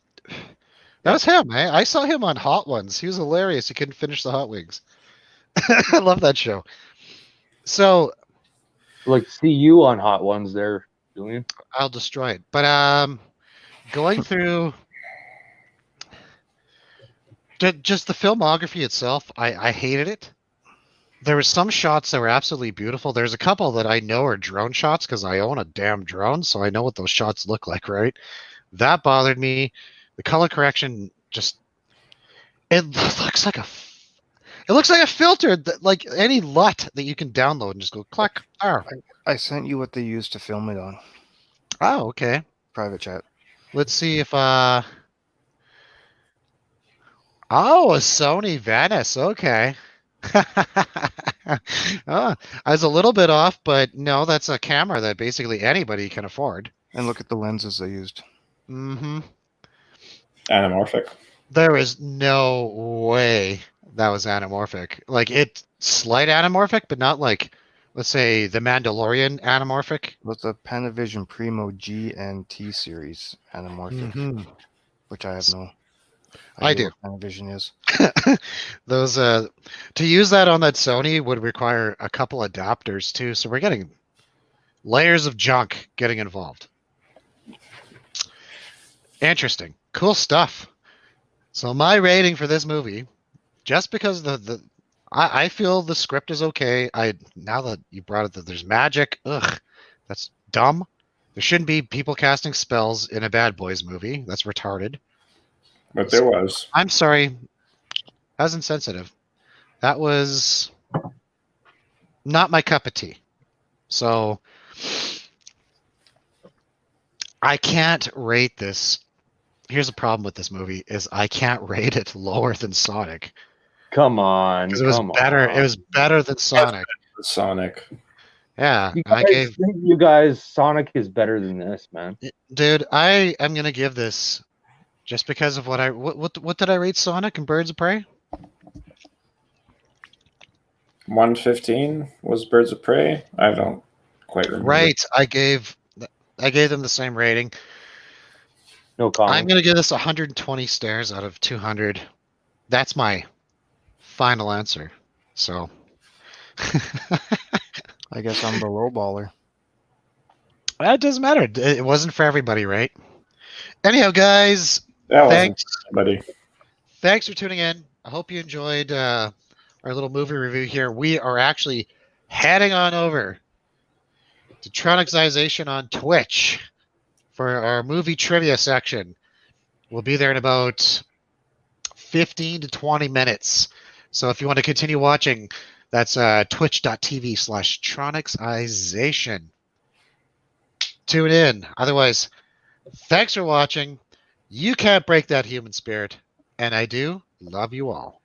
That was him, eh? I saw him on Hot Ones. He was hilarious. He couldn't finish the hot wings. I love that show. So Like see you on Hot Ones there, Julian. I'll destroy it. But going through just the filmography itself, I hated it. There were some shots that were absolutely beautiful. There's a couple that I know are drone shots because I own a damn drone, so I know what those shots look like, right? That bothered me. The color correction it looks like a filter that, like any LUT that you can download and just go click. I sent you what they used to film it on. Oh, okay. Private chat. Let's see if a Sony Venice. Okay. I was a little bit off, but no, that's a camera that basically anybody can afford. And look at the lenses they used. Mm-hmm. Anamorphic. There is no way that was anamorphic. Like it's slight anamorphic, but not like, let's say, the Mandalorian anamorphic. With the Panavision Primo G and T series anamorphic, which I have no. I do. What Panavision is. Those to use that on that Sony would require a couple adapters too. So we're getting layers of junk getting involved. Interesting, cool stuff. So my rating for this movie, just because I feel the script is okay. Now that you brought it that there's magic, that's dumb. There shouldn't be people casting spells in a Bad Boys movie. That's retarded. But there was. I'm sorry. That was insensitive. That was not my cup of tea. So I can't rate this. Here's the problem with this movie is I can't rate it lower than Sonic. Come on, Because it was better. It was better than Sonic. Sonic. Yeah, You guys, Sonic is better than this, man. Dude, I am gonna give this just because of what did I rate Sonic and Birds of Prey? 115 was Birds of Prey. I don't quite remember. Right, I gave them the same rating. No comment. I'm gonna give this 120 stars out of 200. That's my final answer. So. I guess I'm the low baller. That doesn't matter. It wasn't for everybody, right? Anyhow, guys, Thanks for tuning in. I hope you enjoyed our little movie review here. We are actually heading on over to Tronixization on Twitch for our movie trivia section. We'll be there in about 15 to 20 minutes. So if you want to continue watching, that's twitch.tv/Tronixization. Tune in. Otherwise, thanks for watching. You can't break that human spirit, and I do love you all.